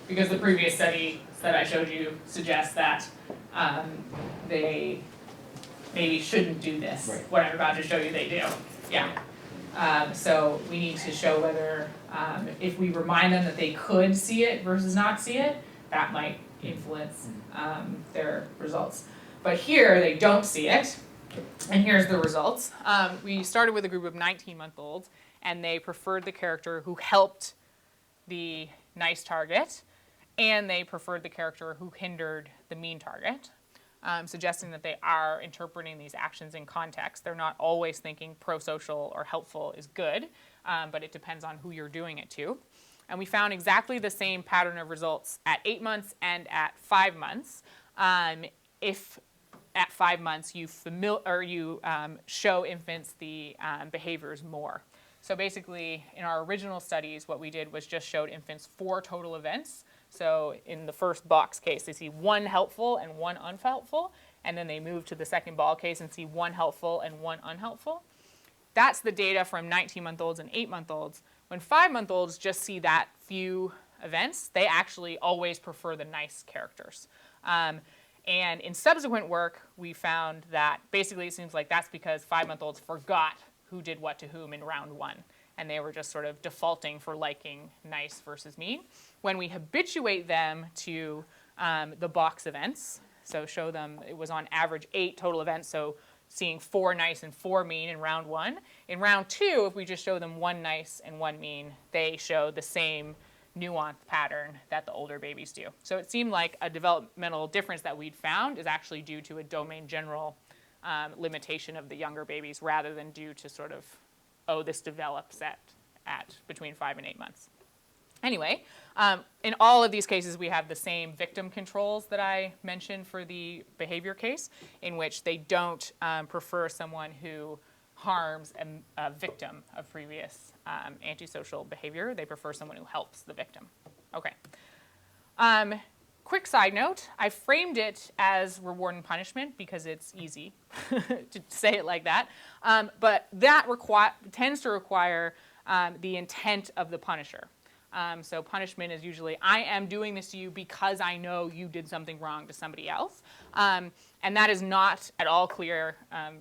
Because the previous study that I showed you suggests that they maybe shouldn't do this. Right. What I'm about to show you they do. Yeah. So we need to show whether, if we remind them that they could see it versus not see it, that might influence their results. But here they don't see it, and here's the results. We started with a group of 19-month-olds, and they preferred the character who helped the nice target, and they preferred the character who hindered the mean target, suggesting that they are interpreting these actions in context. They're not always thinking prosocial or helpful is good, but it depends on who you're doing it to. And we found exactly the same pattern of results at 8 months and at 5 months. If at 5 months you show infants the behaviors more. So basically, in our original studies, what we did was just showed infants 4 total events. So in the first box case, they see 1 helpful and 1 unhelpful, and then they move to the second ball case and see 1 helpful and 1 unhelpful. That's the data from 19-month-olds and 8-month-olds. When 5-month-olds just see that few events, they actually always prefer the nice characters. And in subsequent work, we found that basically it seems like that's because 5-month-olds forgot who did what to whom in round 1. And they were just sort of defaulting for liking nice versus mean. When we habituate them to the box events, so show them it was on average 8 total events, so seeing 4 nice and 4 mean in round 1. In round 2, if we just show them 1 nice and 1 mean, they show the same nuanced pattern that the older babies do. So it seemed like a developmental difference that we'd found is actually due to a domain general limitation of the younger babies rather than due to sort of, oh, this develops at between 5 and 8 months. Anyway, in all of these cases, we have the same victim controls that I mentioned for the behavior case, in which they don't prefer someone who harms a victim of previous antisocial behavior. They prefer someone who helps the victim. Okay. Quick side note, I framed it as reward and punishment because it's easy to say it like that. But that tends to require the intent of the punisher. So punishment is usually, I am doing this to you because I know you did something wrong to somebody else. And that is not at all clear.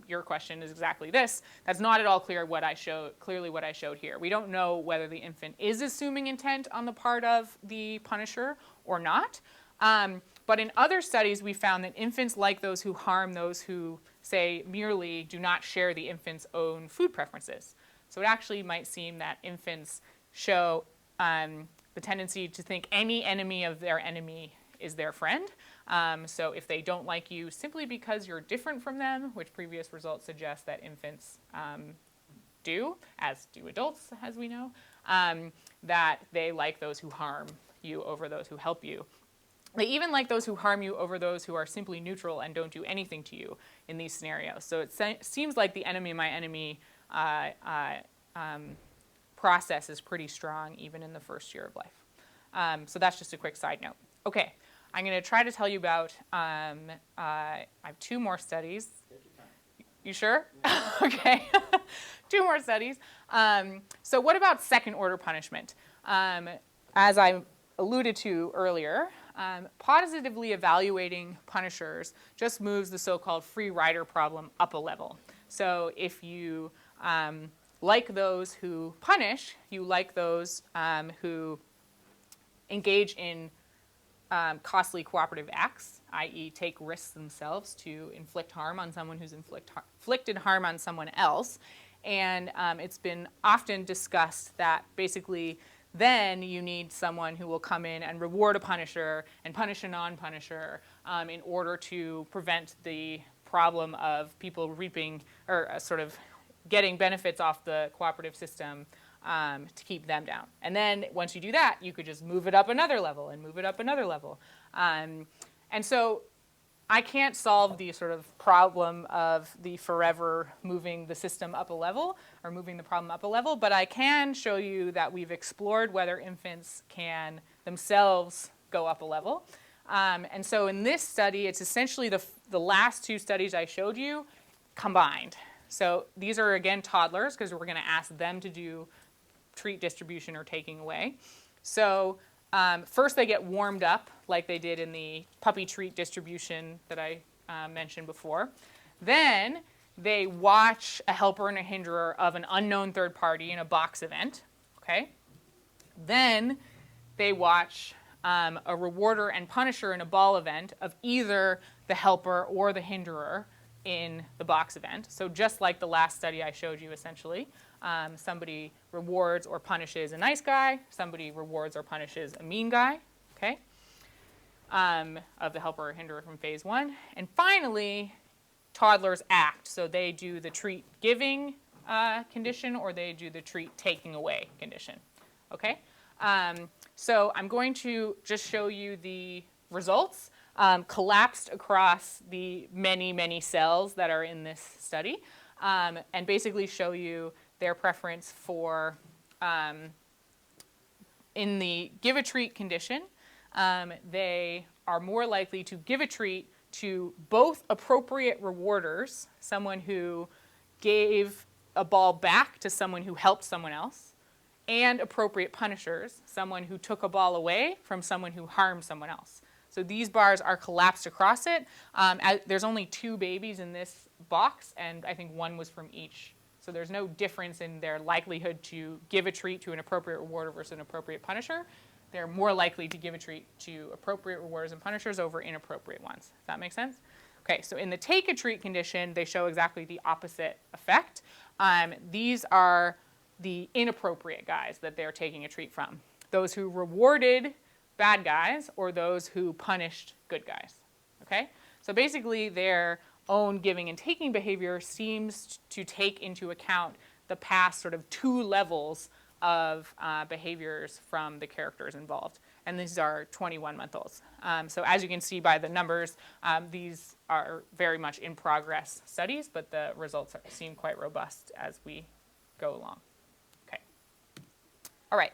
Your question is exactly this. That's not at all clearly what I showed here. We don't know whether the infant is assuming intent on the part of the punisher or not. But in other studies, we found that infants like those who harm those who, say, merely do not share the infant's own food preferences. So it actually might seem that infants show the tendency to think any enemy of their enemy is their friend. So if they don't like you simply because you're different from them, which previous results suggest that infants do, as do adults, as we know, that they like those who harm you over those who help you. They even like those who harm you over those who are simply neutral and don't do anything to you in these scenarios. So it seems like the enemy, my enemy process is pretty strong even in the first year of life. So that's just a quick side note. Okay, I'm going to try to tell you about, I have 2 more studies. You sure? Okay. 2 more studies. So what about second order punishment? As I alluded to earlier, positively evaluating punishers just moves the so-called free rider problem up a level. So if you like those who punish, you like those who engage in costly cooperative acts, i.e. take risks themselves to inflict harm on someone who's inflicted harm on someone else. And it's been often discussed that basically then you need someone who will come in and reward a punisher and punish a non-punisher in order to prevent the problem of people reaping or sort of getting benefits off the cooperative system to keep them down. And then once you do that, you could just move it up another level and move it up another level. And so I can't solve the sort of problem of the forever moving the system up a level or moving the problem up a level, but I can show you that we've explored whether infants can themselves go up a level. And so in this study, it's essentially the last 2 studies I showed you combined. So these are, again, toddlers, because we're going to ask them to do treat distribution or taking away. So first they get warmed up like they did in the puppy treat distribution that I mentioned before. Then they watch a helper and a hinderer of an unknown third party in a box event. Okay. Then they watch a rewarder and punisher in a ball event of either the helper or the hinderer in the box event. So just like the last study I showed you, essentially. Somebody rewards or punishes a nice guy. Somebody rewards or punishes a mean guy, okay, of the helper or hinderer from phase 1. And finally, toddlers act. So they do the treat giving condition or they do the treat taking away condition, okay? So I'm going to just show you the results collapsed across the many, many cells that are in this study and basically show you their preference for, in the give a treat condition, they are more likely to give a treat to both appropriate rewarders, someone who gave a ball back to someone who helped someone else, and appropriate punishers, someone who took a ball away from someone who harmed someone else. So these bars are collapsed across it. There's only 2 babies in this box, and I think 1 was from each. So there's no difference in their likelihood to give a treat to an appropriate rewarder versus an appropriate punisher. They're more likely to give a treat to appropriate rewarders and punishers over inappropriate ones. Does that make sense? Okay, so in the take a treat condition, they show exactly the opposite effect. These are the inappropriate guys that they're taking a treat from. Those who rewarded bad guys or those who punished good guys. Okay? So basically their own giving and taking behavior seems to take into account the past sort of 2 levels of behaviors from the characters involved. And these are 21-month-olds. So as you can see by the numbers, these are very much in progress studies, but the results seem quite robust as we go along. Okay. All right.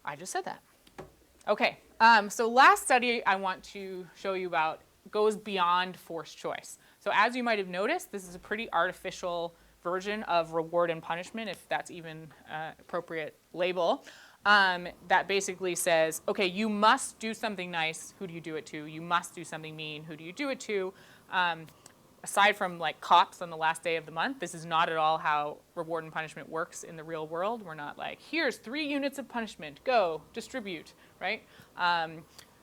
I just said that. Okay. So last study I want to show you about goes beyond forced choice. So as you might have noticed, this is a pretty artificial version of reward and punishment, if that's even an appropriate label, that basically says, okay, you must do something nice, who do you do it to? You must do something mean, who do you do it to? Aside from like cops on the last day of the month, this is not at all how reward and punishment works in the real world. We're not like, here's 3 units of punishment, go, distribute, right?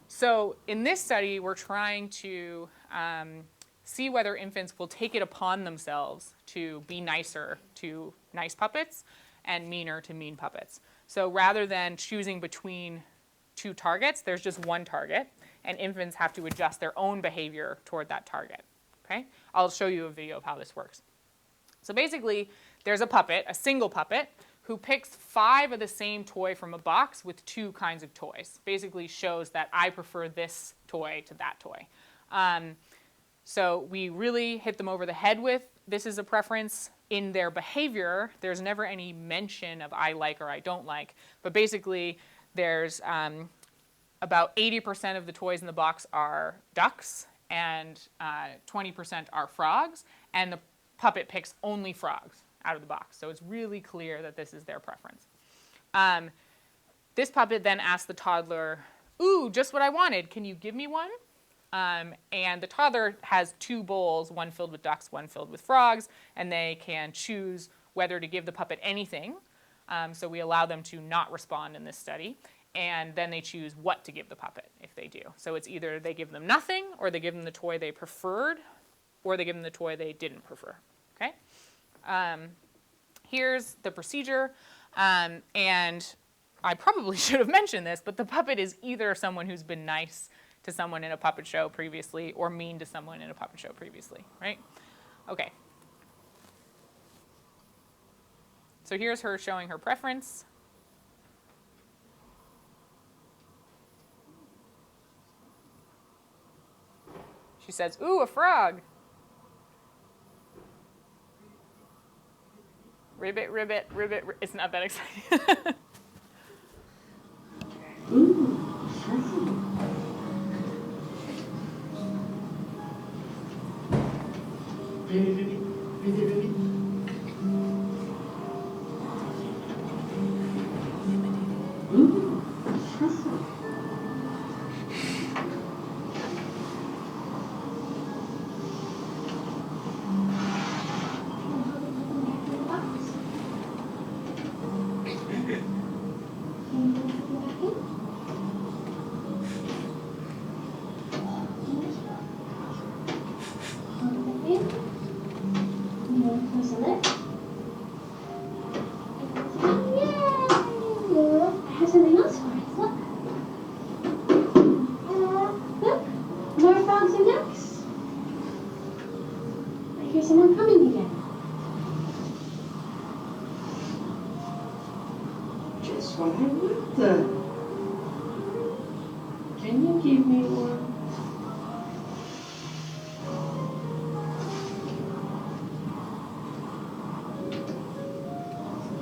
So in this study, we're trying to see whether infants will take it upon themselves to be nicer to nice puppets and meaner to mean puppets. So rather than choosing between 2 targets, there's just 1 target. and infants have to adjust their own behavior toward that target. Okay? I'll show you a video of how this works. So basically, there's a puppet, a single puppet, who picks 5 of the same toy from a box with 2 kinds of toys. Basically shows that I prefer this toy to that toy. So we really hit them over the head with this is a preference. In their behavior, there's never any mention of I like or I don't like. But basically, there's about 80% of the toys in the box are ducks, and 20% are frogs. And the puppet picks only frogs out of the box. So it's really clear that this is their preference. This puppet then asks the toddler, ooh, just what I wanted. Can you give me one? And the toddler has 2 bowls, one filled with ducks, one filled with frogs, and they can choose whether to give the puppet anything. So we allow them to not respond in this study. And then they choose what to give the puppet if they do. So it's either they give them nothing, or they give them the toy they preferred, or they give them the toy they didn't prefer. Okay? Here's the procedure. And I probably should have mentioned this, but the puppet is either someone who's been nice to someone in a puppet show previously or mean to someone in a puppet show previously, right? Okay. So here's her showing her preference. She says, ooh, a frog. Ribbit, ribbit, ribbit, it's not that exciting. Ooh, fuzzy. Ribbit, ribbit, ribbit, ribbit. Ooh, fuzzy. Someone coming again. Just what I wanted. Can you give me one?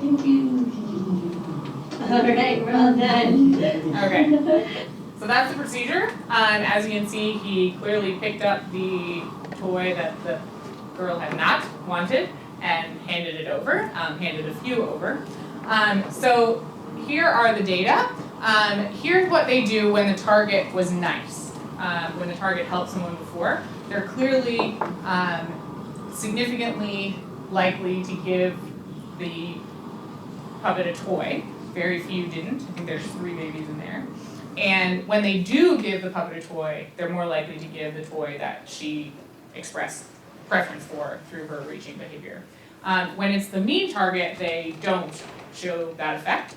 Thank you. All right, well done. Okay. So that's the procedure. As you can see, he clearly picked up the toy that the girl had not wanted and handed it over, handed a few over. So here are the data. Here's what they do when the target was nice, when the target helped someone before. They're clearly significantly likely to give the puppet a toy. Very few didn't. I think there's 3 babies in there. And when they do give the puppet a toy, they're more likely to give the toy that she expressed preference for through her reaching behavior. When it's the mean target, they don't show that effect.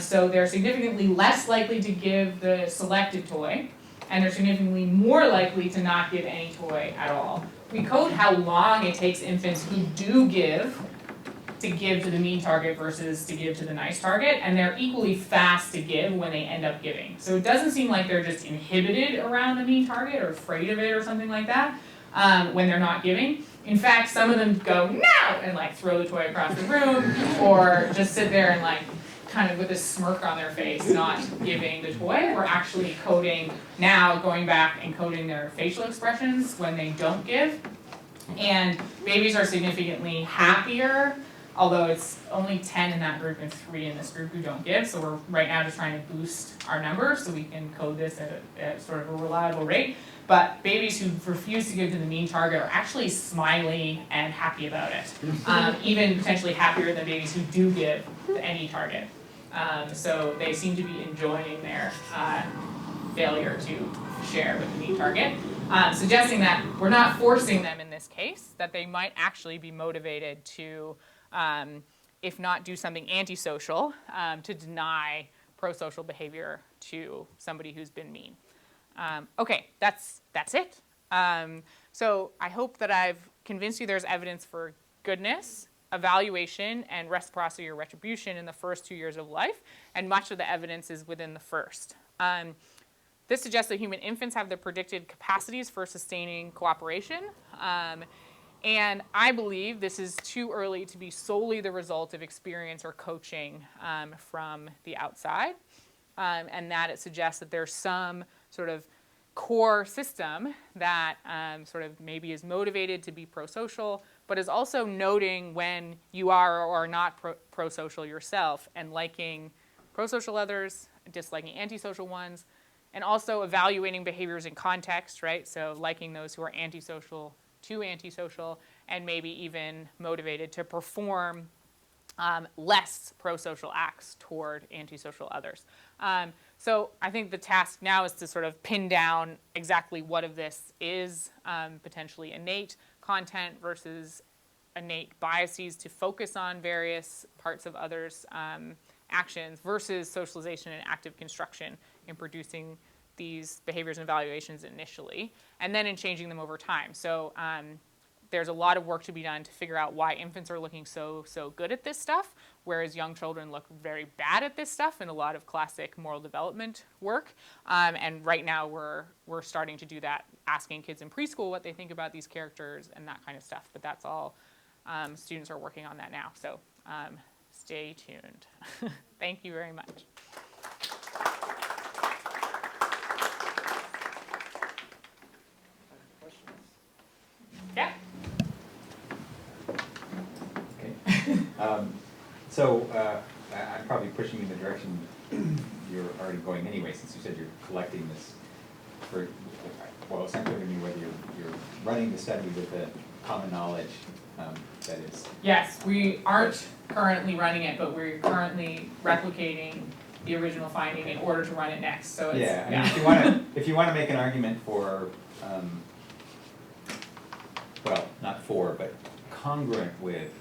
So they're significantly less likely to give the selected toy, and they're significantly more likely to not give any toy at all. We code how long it takes infants who do give to the mean target versus to give to the nice target, and they're equally fast to give when they end up giving. So it doesn't seem like they're just inhibited around the mean target or afraid of it or something like that. When they're not giving. In fact, some of them go, no, and like throw the toy across the room, or just sit there and like kind of with a smirk on their face, not giving the toy. We're actually coding now, going back and coding their facial expressions when they don't give. And babies are significantly happier, although it's only 10 in that group and 3 in this group who don't give. So we're right now just trying to boost our numbers so we can code this at sort of a reliable rate. But babies who refuse to give to the mean target are actually smiley and happy about it, even potentially happier than babies who do give to any target. So they seem to be enjoying their failure to share with the mean target, suggesting that we're not forcing them in this case, that they might actually be motivated to, if not do something antisocial, to deny prosocial behavior to somebody who's been mean. Okay, that's it. So I hope that I've convinced you there's evidence for goodness, evaluation, and reciprocity or retribution in the first 2 years of life, and much of the evidence is within the first. This suggests that human infants have the predicted capacities for sustaining cooperation. And I believe this is too early to be solely the result of experience or coaching from the outside, and that it suggests that there's some sort of core system that sort of maybe is motivated to be prosocial, but is also noting when you are or are not prosocial yourself and liking prosocial others, disliking antisocial ones, and also evaluating behaviors in context, right? So liking those who are antisocial to antisocial, and maybe even motivated to perform less prosocial acts toward antisocial others. So I think the task now is to sort of pin down exactly what of this is potentially innate content versus innate biases to focus on various parts of others' actions versus socialization and active construction in producing these behaviors and evaluations initially, and then in changing them over time. So there's a lot of work to be done to figure out why infants are looking so good at this stuff, whereas young children look very bad at this stuff in a lot of classic moral development work. And right now we're starting to do that, asking kids in preschool what they think about these characters and that kind of stuff. But that's all, students are working on that now. So stay tuned. Thank you very much. Yeah. Okay. I'm probably pushing you in the direction you're already going anyway, since you said you're collecting this for, well, it's not clear to me whether you're running the study with the common knowledge that is. Yes, we aren't currently running it, but we're currently replicating the original finding in order to run it next. So it's, yeah, I mean, if you want to make an argument for, well, not for, but congruent with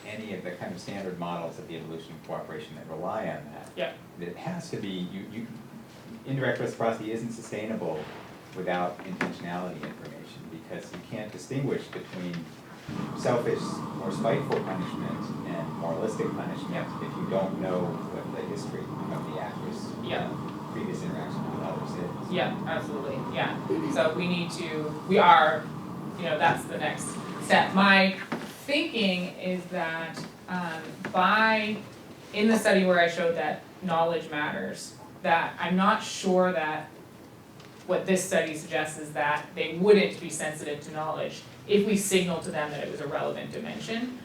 any of the kind of standard models of the evolution of cooperation that rely on that. Yeah. It has to be, indirect reciprocity isn't sustainable without intentionality information, because you can't distinguish between selfish or spiteful punishment and moralistic punishment if you don't know what the history of the actor's previous interaction with others is. Yeah, absolutely. Yeah. So we are, that's the next step. My thinking is that in the study where I showed that knowledge matters, that I'm not sure that what this study suggests is that they wouldn't be sensitive to knowledge if we signal to them that it was a relevant dimension,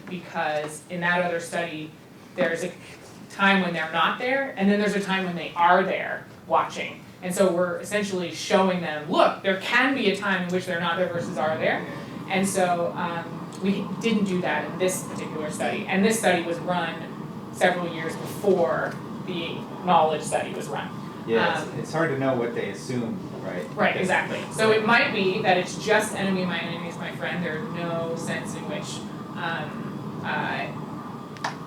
because in that other study, there's a time when they're not there, and then there's a time when they are there watching. And so we're essentially showing them, look, there can be a time in which they're not there versus are there. And so we didn't do that in this particular study. And this study was run several years before the knowledge study was run. Yeah, it's hard to know what they assume, right? Right, exactly. So it might be that it's just enemy of my enemy is my friend. There's no sense in which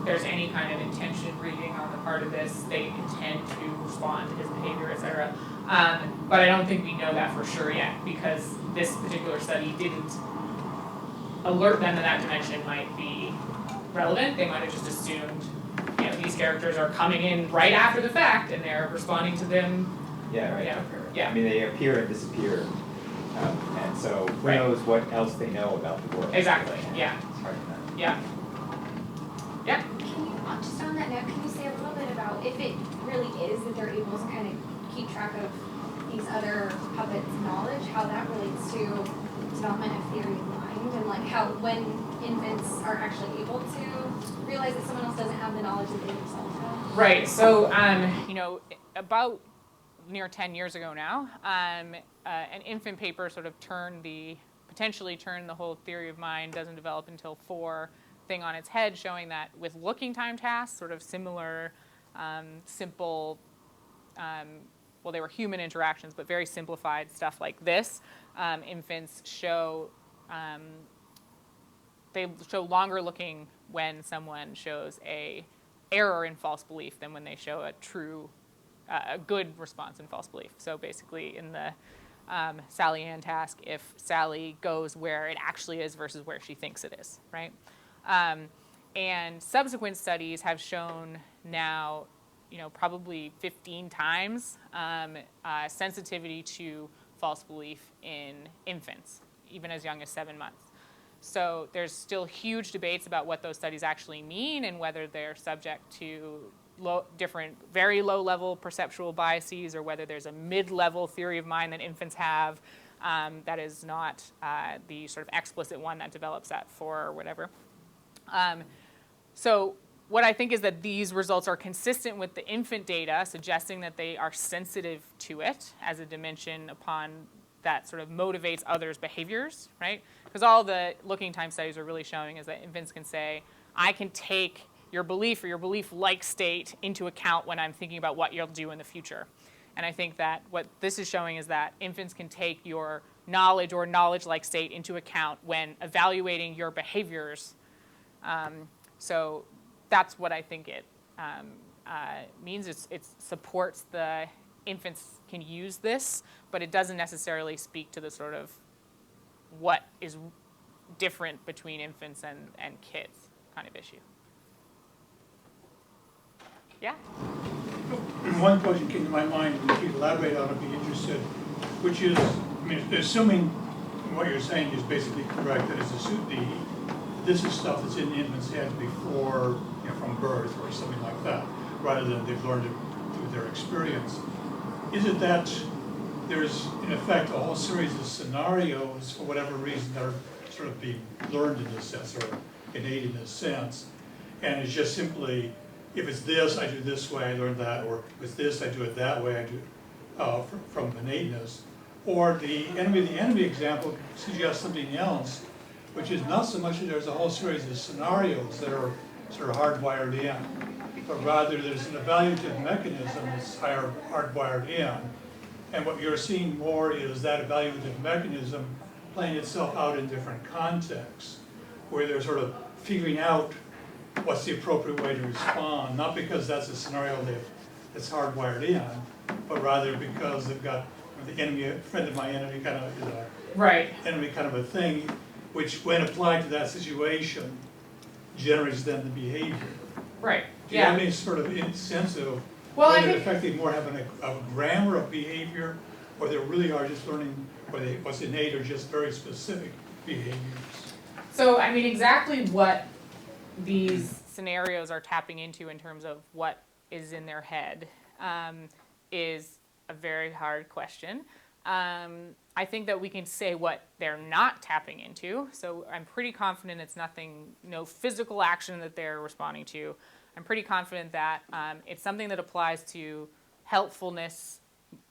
there's any kind of intention reading on the part of this. They intend to respond to his behavior, etc. But I don't think we know that for sure yet, because this particular study didn't alert them that dimension might be relevant. They might have just assumed, these characters are coming in right after the fact and they're responding to them. Yeah, right. Yeah. I mean, they appear and disappear, and so who knows what else they know about the world. Exactly. Yeah. It's hard to know. Yeah. Yeah. Can you, just on that note, can you say a little bit about if it really is that they're able to kind of keep track of these other puppets' knowledge, how that relates to development of theory of mind, and like how when infants are actually able to realize that someone else doesn't have the knowledge that they themselves have? Right. So, about near 10 years ago now, an infant paper sort of potentially turned the whole theory of mind doesn't develop until 4 thing on its head, showing that with looking time tasks, sort of similar, simple, they were human interactions, but very simplified stuff like this, infants show longer looking when someone shows a error in false belief than when they show a true a good response in false belief. So basically in the Sally Ann task, if Sally goes where it actually is versus where she thinks it is, right? And subsequent studies have shown now, probably 15 times sensitivity to false belief in infants, even as young as 7 months. So there's still huge debates about what those studies actually mean and whether they're subject to different, very low-level perceptual biases, or whether there's a mid-level theory of mind that infants have that is not the sort of explicit one that develops at 4 or whatever. So what I think is that these results are consistent with the infant data, suggesting that they are sensitive to it as a dimension upon that sort of motivates others' behaviors, right? Because all the looking time studies are really showing is that infants can say, I can take your belief or your belief-like state into account when I'm thinking about what you'll do in the future. And I think that what this is showing is that infants can take your knowledge or knowledge-like state into account when evaluating your behaviors. So that's what I think it means. It supports the infants can use this, but it doesn't necessarily speak to the sort of what is different between infants and kids kind of issue. Yeah? One question came to my mind, and if you elaborate on it, I'd be interested, which is, assuming what you're saying is basically correct, that this is stuff that's in the infant's head before, from birth or something like that, rather than they've learned it through their experience. Is it that there's, in effect, a whole series of scenarios, for whatever reason, that are sort of being learned in this sense, or innate in this sense, and it's just simply, if it's this, I do this way, I learn that, or if it's this, I do it that way, I do from innateness. Or the enemy example suggests something else, which is not so much that there's a whole series of scenarios that are sort of hardwired in, but rather there's an evaluative mechanism that's hardwired in. And what you're seeing more is that evaluative mechanism playing itself out in different contexts, where they're sort of figuring out what's the appropriate way to respond, not because that's a scenario that's hardwired in, but rather because they've got the enemy, a friend of my enemy kind of is a Right. enemy kind of a thing, which when applied to that situation generates then the behavior. Right. Do you have any sort of sense of Well, I whether think- in fact they more have a grammar of behavior, or they really are just learning, or what's innate are just very specific behaviors? So, exactly what these scenarios are tapping into in terms of what is in their head is a very hard question. I think that we can say what they're not tapping into. So I'm pretty confident it's no physical action that they're responding to. I'm pretty confident that it's something that applies to helpfulness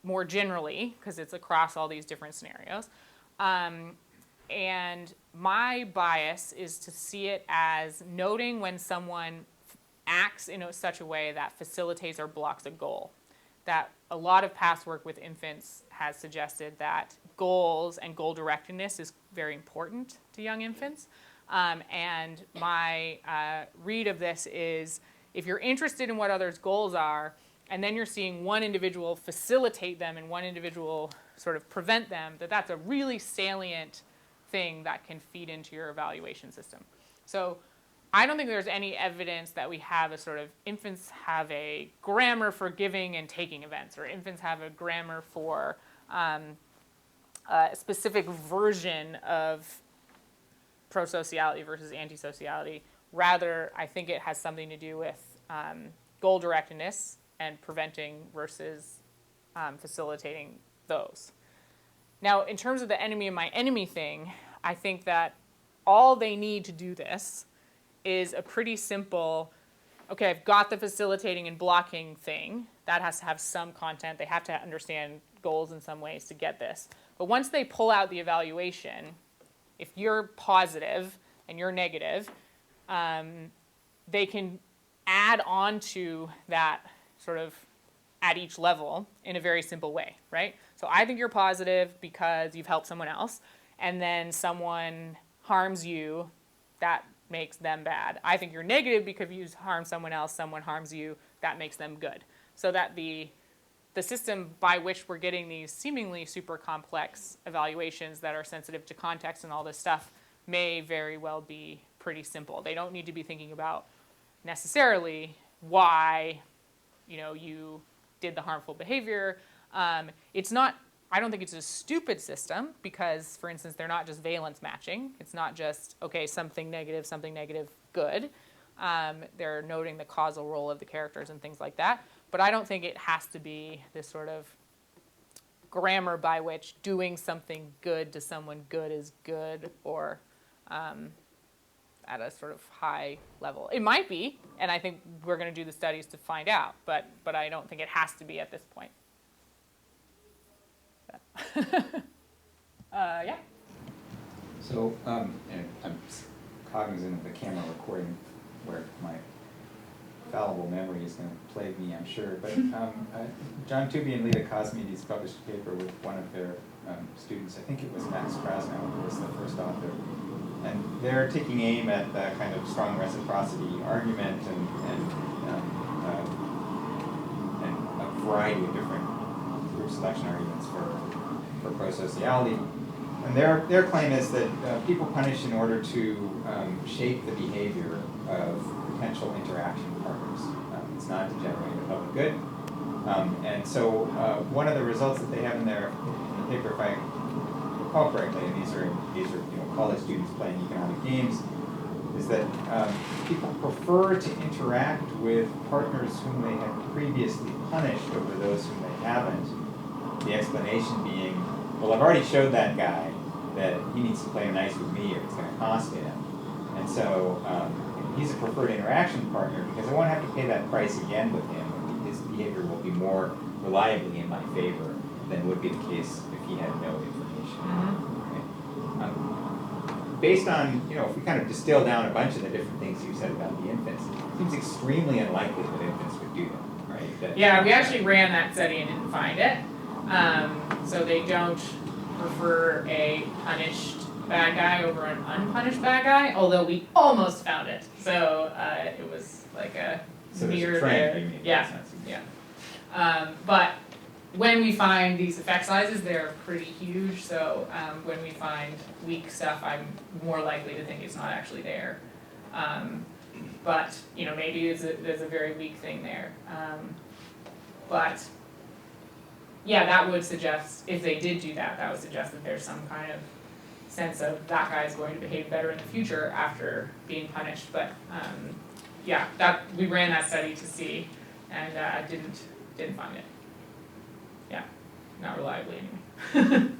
more generally, because it's across all these different scenarios. And my bias is to see it as noting when someone acts in such a way that facilitates or blocks a goal. That a lot of past work with infants has suggested that goals and goal directedness is very important to young infants. And my read of this is, if you're interested in what others' goals are, and then you're seeing one individual facilitate them and one individual sort of prevent them, that's a really salient thing that can feed into your evaluation system. So I don't think there's any evidence that we have infants have a grammar for giving and taking events, or infants have a grammar for a specific version of prosociality versus antisociality. Rather, I think it has something to do with goal directedness and preventing versus facilitating those. Now, in terms of the enemy of my enemy thing, I think that all they need to do this is a pretty simple, okay, I've got the facilitating and blocking thing. That has to have some content. They have to understand goals in some ways to get this. But once they pull out the evaluation, if you're positive and you're negative, they can add on to that sort of at each level in a very simple way, right? So I think you're positive because you've helped someone else, and then someone harms you, that makes them bad. I think you're negative because you harm someone else, someone harms you, that makes them good. So that the the system by which we're getting these seemingly super complex evaluations that are sensitive to context and all this stuff may very well be pretty simple. They don't need to be thinking about necessarily why, you did the harmful behavior. It's not, I don't think it's a stupid system because, for instance, they're not just valence matching. It's not just, okay, something negative, good. They're noting the causal role of the characters and things like that. But I don't think it has to be this sort of grammar by which doing something good to someone good is good, or at a sort of high level. It might be, and I think we're going to do the studies to find out, but I don't think it has to be at this point. Yeah. So, and I'm cognizant of the camera recording where my fallible memory is going to plague me, I'm sure. But John Tooby and Lita Cosmides published a paper with one of their students. I think it was Max Krasnow, who was the first author. And they're taking aim at the kind of strong reciprocity argument and a variety of different group selection arguments for prosociality. And their claim is that people punish in order to shape the behavior of potential interaction partners. It's not to generate a public good. And so one of the results that they have in the paper, if I recall correctly, and these are college students playing economic games, is that people prefer to interact with partners whom they have previously punished over those whom they haven't. The explanation being, well, I've already showed that guy that he needs to play nice with me or it's going to cost him. And so he's a preferred interaction partner because I won't have to pay that price again with him. His behavior will be more reliably in my favor than would be the case if he had no information. Mm-hmm. Okay? Based on, if we kind of distill down a bunch of the different things you said about the infants, it seems extremely unlikely that infants would do that, right? Yeah, we actually ran that study and didn't find it. So they don't prefer a punished bad guy over an unpunished bad guy, although we almost found it. So it was like a near there. Yeah, yeah. But when we find these effect sizes, they're pretty huge. So when we find weak stuff, I'm more likely to think it's not actually there. But maybe there's a very weak thing there. But yeah, that would suggest, if they did do that, that would suggest that there's some kind of sense of that guy is going to behave better in the future after being punished. But yeah, we ran that study to see, and didn't find it. Yeah, not reliably anyway.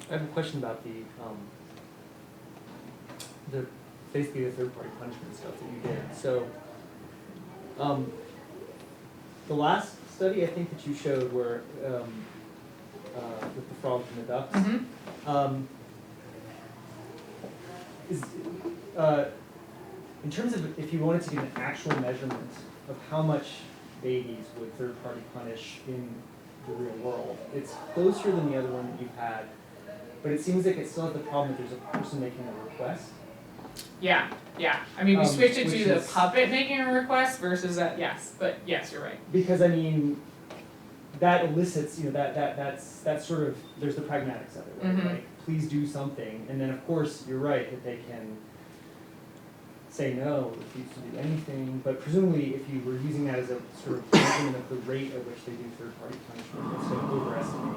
I have a question about the basically the third-party punishment stuff that you did. So, the last study I think that you showed where with the frogs and the ducks, is in terms of if you wanted to get an actual measurement of how much babies would third-party punish in the real world, it's closer than the other one that you've had, but it seems like it still has the problem that there's a person making a request. Yeah. I mean, we switched it to the is, puppet making a request versus yes, but yes, you're right. Because I mean, that elicits, that's sort of, there's the pragmatics of it, right? Mm-hmm. Like, please do something, and then of course you're right that they can say no, refuse to do anything. But presumably, if you were using that as a sort of measurement of the rate at which they do third-party punishment, it's going to overestimate.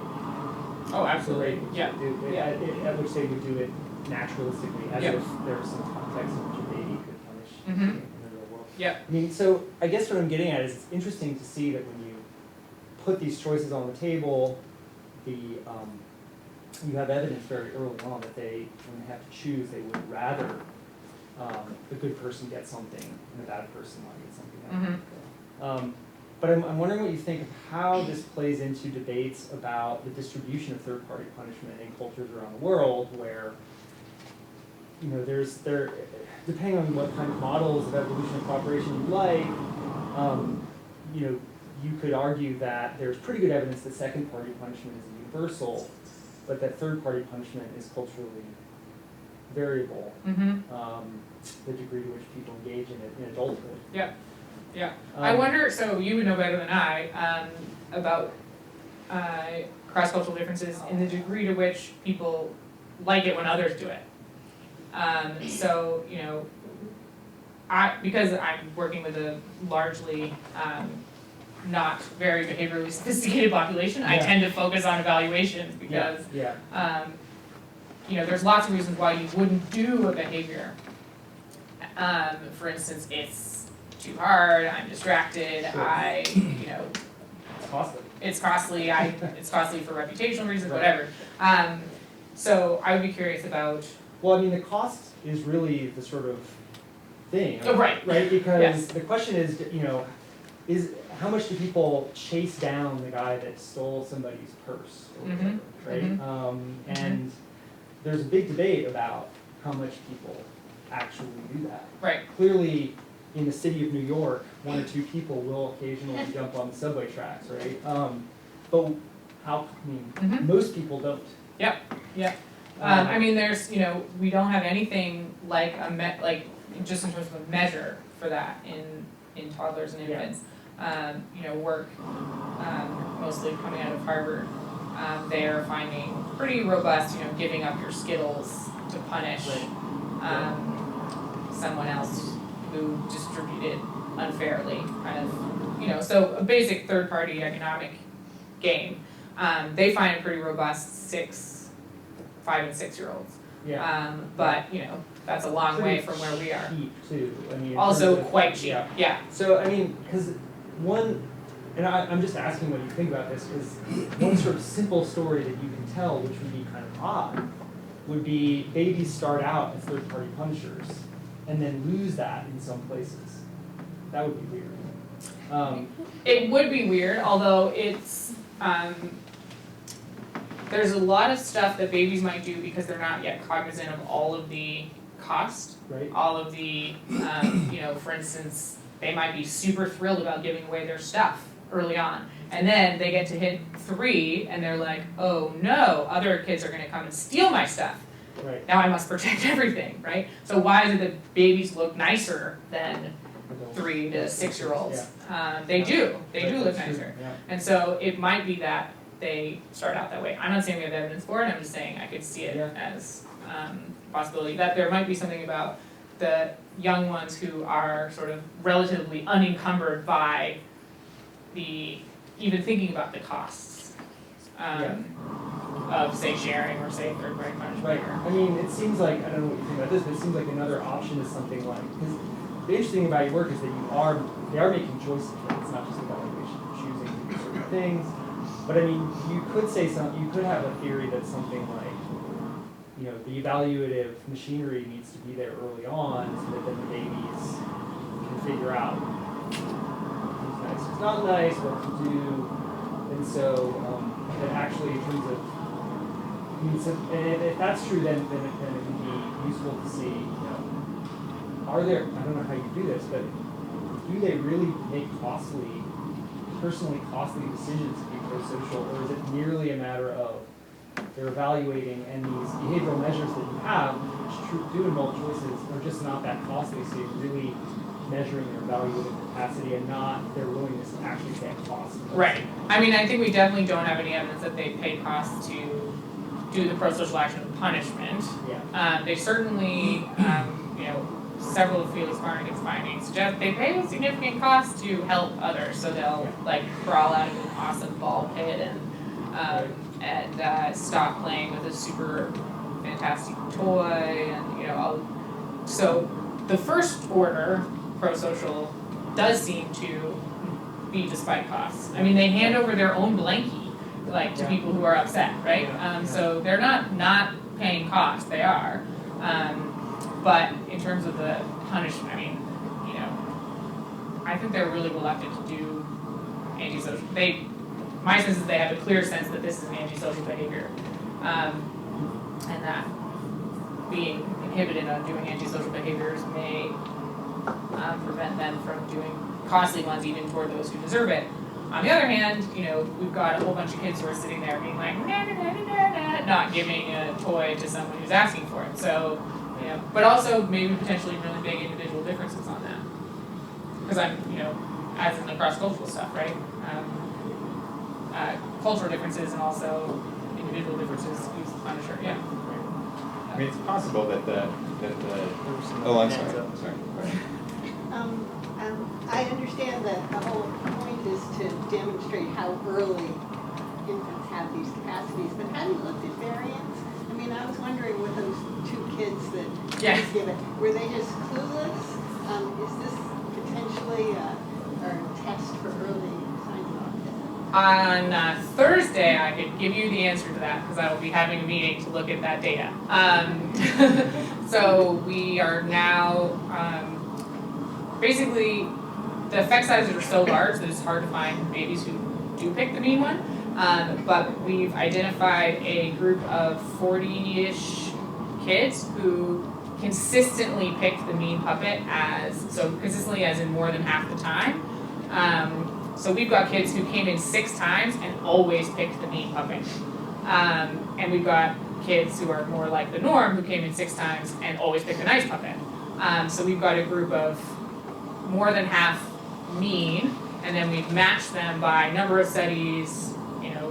Oh, absolutely. The rate Yeah. at which they would do it naturalistically, as if there was some context in which a baby could punish in the real world. Yeah. I mean, so I guess what I'm getting at is it's interesting to see that when you put these choices on the table, you have evidence very early on that when they have to choose, they would rather the good person get something and the bad person might get something. But I'm wondering what you think of how this plays into debates about the distribution of third-party punishment in cultures around the world, where depending on what kind of models of evolution and cooperation you like, you could argue that there's pretty good evidence that second-party punishment is universal, but that third-party punishment is culturally variable, Mm-hmm. the degree to which people engage in it in adulthood. Yeah. Yeah. I wonder, so you would know better than I, about cross-cultural differences in the degree to which people like it when others do it. So, you know, because I'm working with a largely not very behaviorally sophisticated population, I Yeah. tend to focus on evaluations because, you know, there's lots of reasons why you wouldn't do a behavior. For instance, it's too hard, I'm distracted, Sure. you know, It's costly. it's costly, it's costly for reputational reasons, Right. whatever. So I would be curious about. Well, I mean, the cost is really the sort of thing. Oh, right. Right, because Yes. the question is, you know, is how much do people chase down the guy that stole somebody's purse or whatever, Mhm. right? Mhm. And there's a big debate about how much people actually do that. Right. Clearly, in the city of New York, 1 or 2 people will occasionally jump on the subway tracks, right? But how, I mean, Mhm. most people don't. Yep. I mean, there's, you know, we don't have anything like like just in terms of a measure for that in toddlers and Yeah. infants. You know, work mostly coming out of Harvard. They are finding pretty robust, you know, giving up your Skittles to punish Right. someone else who distributed unfairly, kind of, you know, so a basic third-party economic game. They find it pretty robust 5 and 6-year-olds. Yeah. But, you know, that's a long way Pretty from where we are. cheap too, I mean. in Also terms of- quite cheap, Yeah. yeah. So, I mean, because and I'm just asking what you think about this, because one sort of simple story that you can tell, which would be kind of odd, would be babies start out as third-party punishers and then lose that in some places. That would be weird. It would be weird, although it's, there's a lot of stuff that babies might do because they're not yet cognizant of all of the cost, Right? all of the, you know, for instance, they might be super thrilled about giving away their stuff early on. And then they get to hit 3 and they're like, oh no, other kids are gonna come and steal my stuff. Right. Now I must protect everything, right? So why is it that babies look nicer than 3 to 6-year-olds? They do look That's true, nicer. yeah. And so it might be that they start out that way. I'm not saying we have evidence for it, I'm just saying I could see it Yeah. as a possibility. That there might be something about the young ones who are sort of relatively unencumbered by the, even thinking about the costs of, say, sharing or, say, third-party punishment. Right. I mean, it seems like, I don't know what you think about this, but it seems like another option is something like, because the interesting thing about your work is that they are making choices, right? It's not just evaluation, choosing to do certain things. But I mean, you could have a theory that's something like, you know, the evaluative machinery needs to be there early on so that then the babies can figure out who's nice, who's not nice, what to do. And so, that actually in terms of, I mean, so, and if that's true, then it can be useful to see, you know, are there, I don't know how you do this, but do they really make personally costly decisions to be prosocial, or is it merely a matter of they're evaluating and these behavioral measures that you have, which do involve choices, are just not that costly, so you're really measuring their evaluative capacity and not their willingness to actually pay costs. Right. I mean, I think we definitely don't have any evidence that they pay costs to do the prosocial action of punishment. Yeah. They certainly, you know, several of Felix Barnegat's findings suggest they pay a significant cost to help others. So they'll like crawl out of an awesome ball pit and stop playing with a super fantastic toy, and you know, so the first order prosocial does seem to be despite costs. I mean, they hand over their own blankie, like to people who are upset, right? So they're not paying costs. They are, but in terms of the punishment, I mean, you know, I think they're really reluctant to do antisocial. My sense is they have a clear sense that this is an antisocial behavior, and that being inhibited on doing antisocial behaviors may prevent them from doing costly ones, even toward those who deserve it. On the other hand, you know, we've got a whole bunch of kids who are sitting there being like, nah, nah, nah, nah, nah, not giving a toy to someone who's asking for it. So Yeah, but also maybe potentially really big individual differences on that. Because I'm, as in the cross-cultural stuff, right? Cultural differences and also individual differences, I'm sure, yeah. I mean, it's possible that the Oh, I'm sorry. sorry. Go ahead. I understand that the whole point is to demonstrate how early infants have these capacities, but have you looked at variants? I mean, I was wondering with those two kids that Yeah. was given, were they just clueless? Is this potentially a test for early signs of autism? On Thursday, I could give you the answer to that because I will be having a meeting to look at that data. So we are now, basically, the effect sizes are so large that it's hard to find babies who do pick the mean one. But we've identified a group of 40-ish kids who consistently picked the mean puppet consistently as in more than half the time. So we've got kids who came in 6 times and always picked the mean puppet. And we've got kids who are more like the norm who came in 6 times and always picked the nice puppet. So we've got a group of more than half mean, and then we've matched them by number of studies,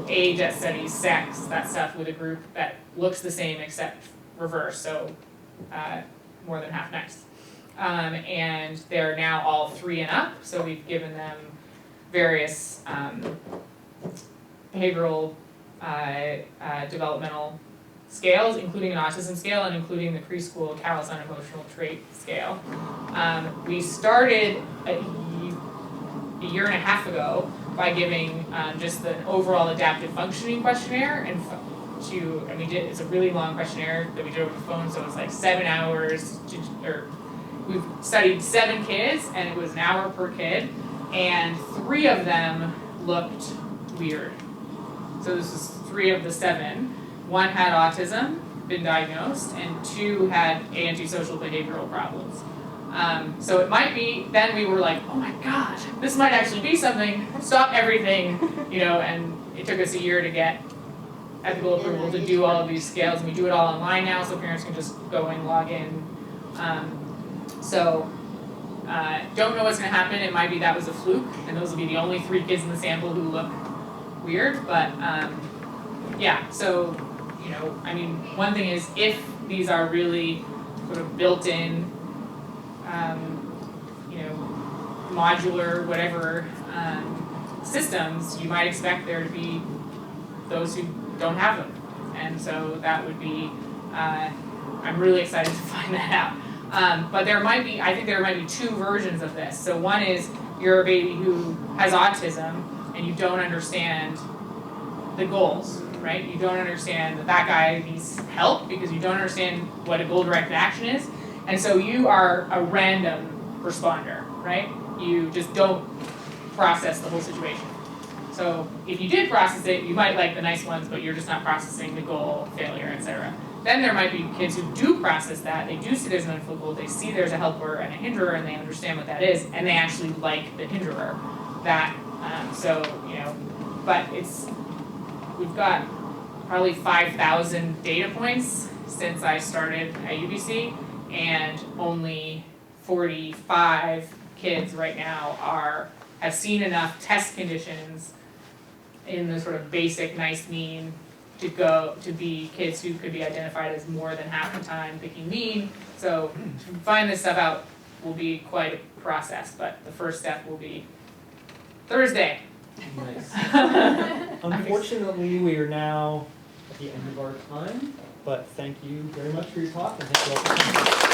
age at studies, sex, that stuff, with a group that looks the same except reverse, so more than half nice. And they're now all 3 and up, so we've given them various behavioral developmental scales, including an autism scale and including the preschool callous unemotional trait scale. We started a year and a half ago by giving just the overall adaptive functioning questionnaire, and it's a really long questionnaire that we did over the phone, so it's like 7 hours, we've studied 7 kids, and it was an hour per kid, and 3 of them looked weird. So this is 3 of the 7. 1 had autism, been diagnosed, and 2 had antisocial behavioral problems. So it might be, then we were like, oh my gosh, this might actually be something, stop everything, and it took us a year to get ethical approval to do all of these scales, and we do it all online now, so parents can just go and log in. Don't know what's going to happen. It might be that was a fluke, and those will be the only 3 kids in the sample who look weird, but yeah, so, one thing is if these are really sort of built-in, modular, whatever, systems, you might expect there to be those who don't have them. And so that would be, I'm really excited to find that out. But I think there might be 2 versions of this. So one is you're a baby who has autism and you don't understand the goals, right? You don't understand that guy needs help because you don't understand what a goal-directed action is. And so you are a random responder, right? You just don't process the whole situation. So if you did process it, you might like the nice ones, but you're just not processing the goal, failure, etc. Then there might be kids who do process that. They do see there's an unfulfilled goal. They see there's a helper and a hinderer, and they understand what that is, and they actually like the hinderer. But we've got probably 5,000 data points since I started at UBC, and only 45 kids right now have seen enough test conditions in the sort of basic nice mean to be kids who could be identified as more than half the time picking mean. So to find this stuff out will be quite a process, but the first step will be Thursday. Nice. Unfortunately, we are now at the end of our time, but thank you very much for your talk, and thank you all for coming.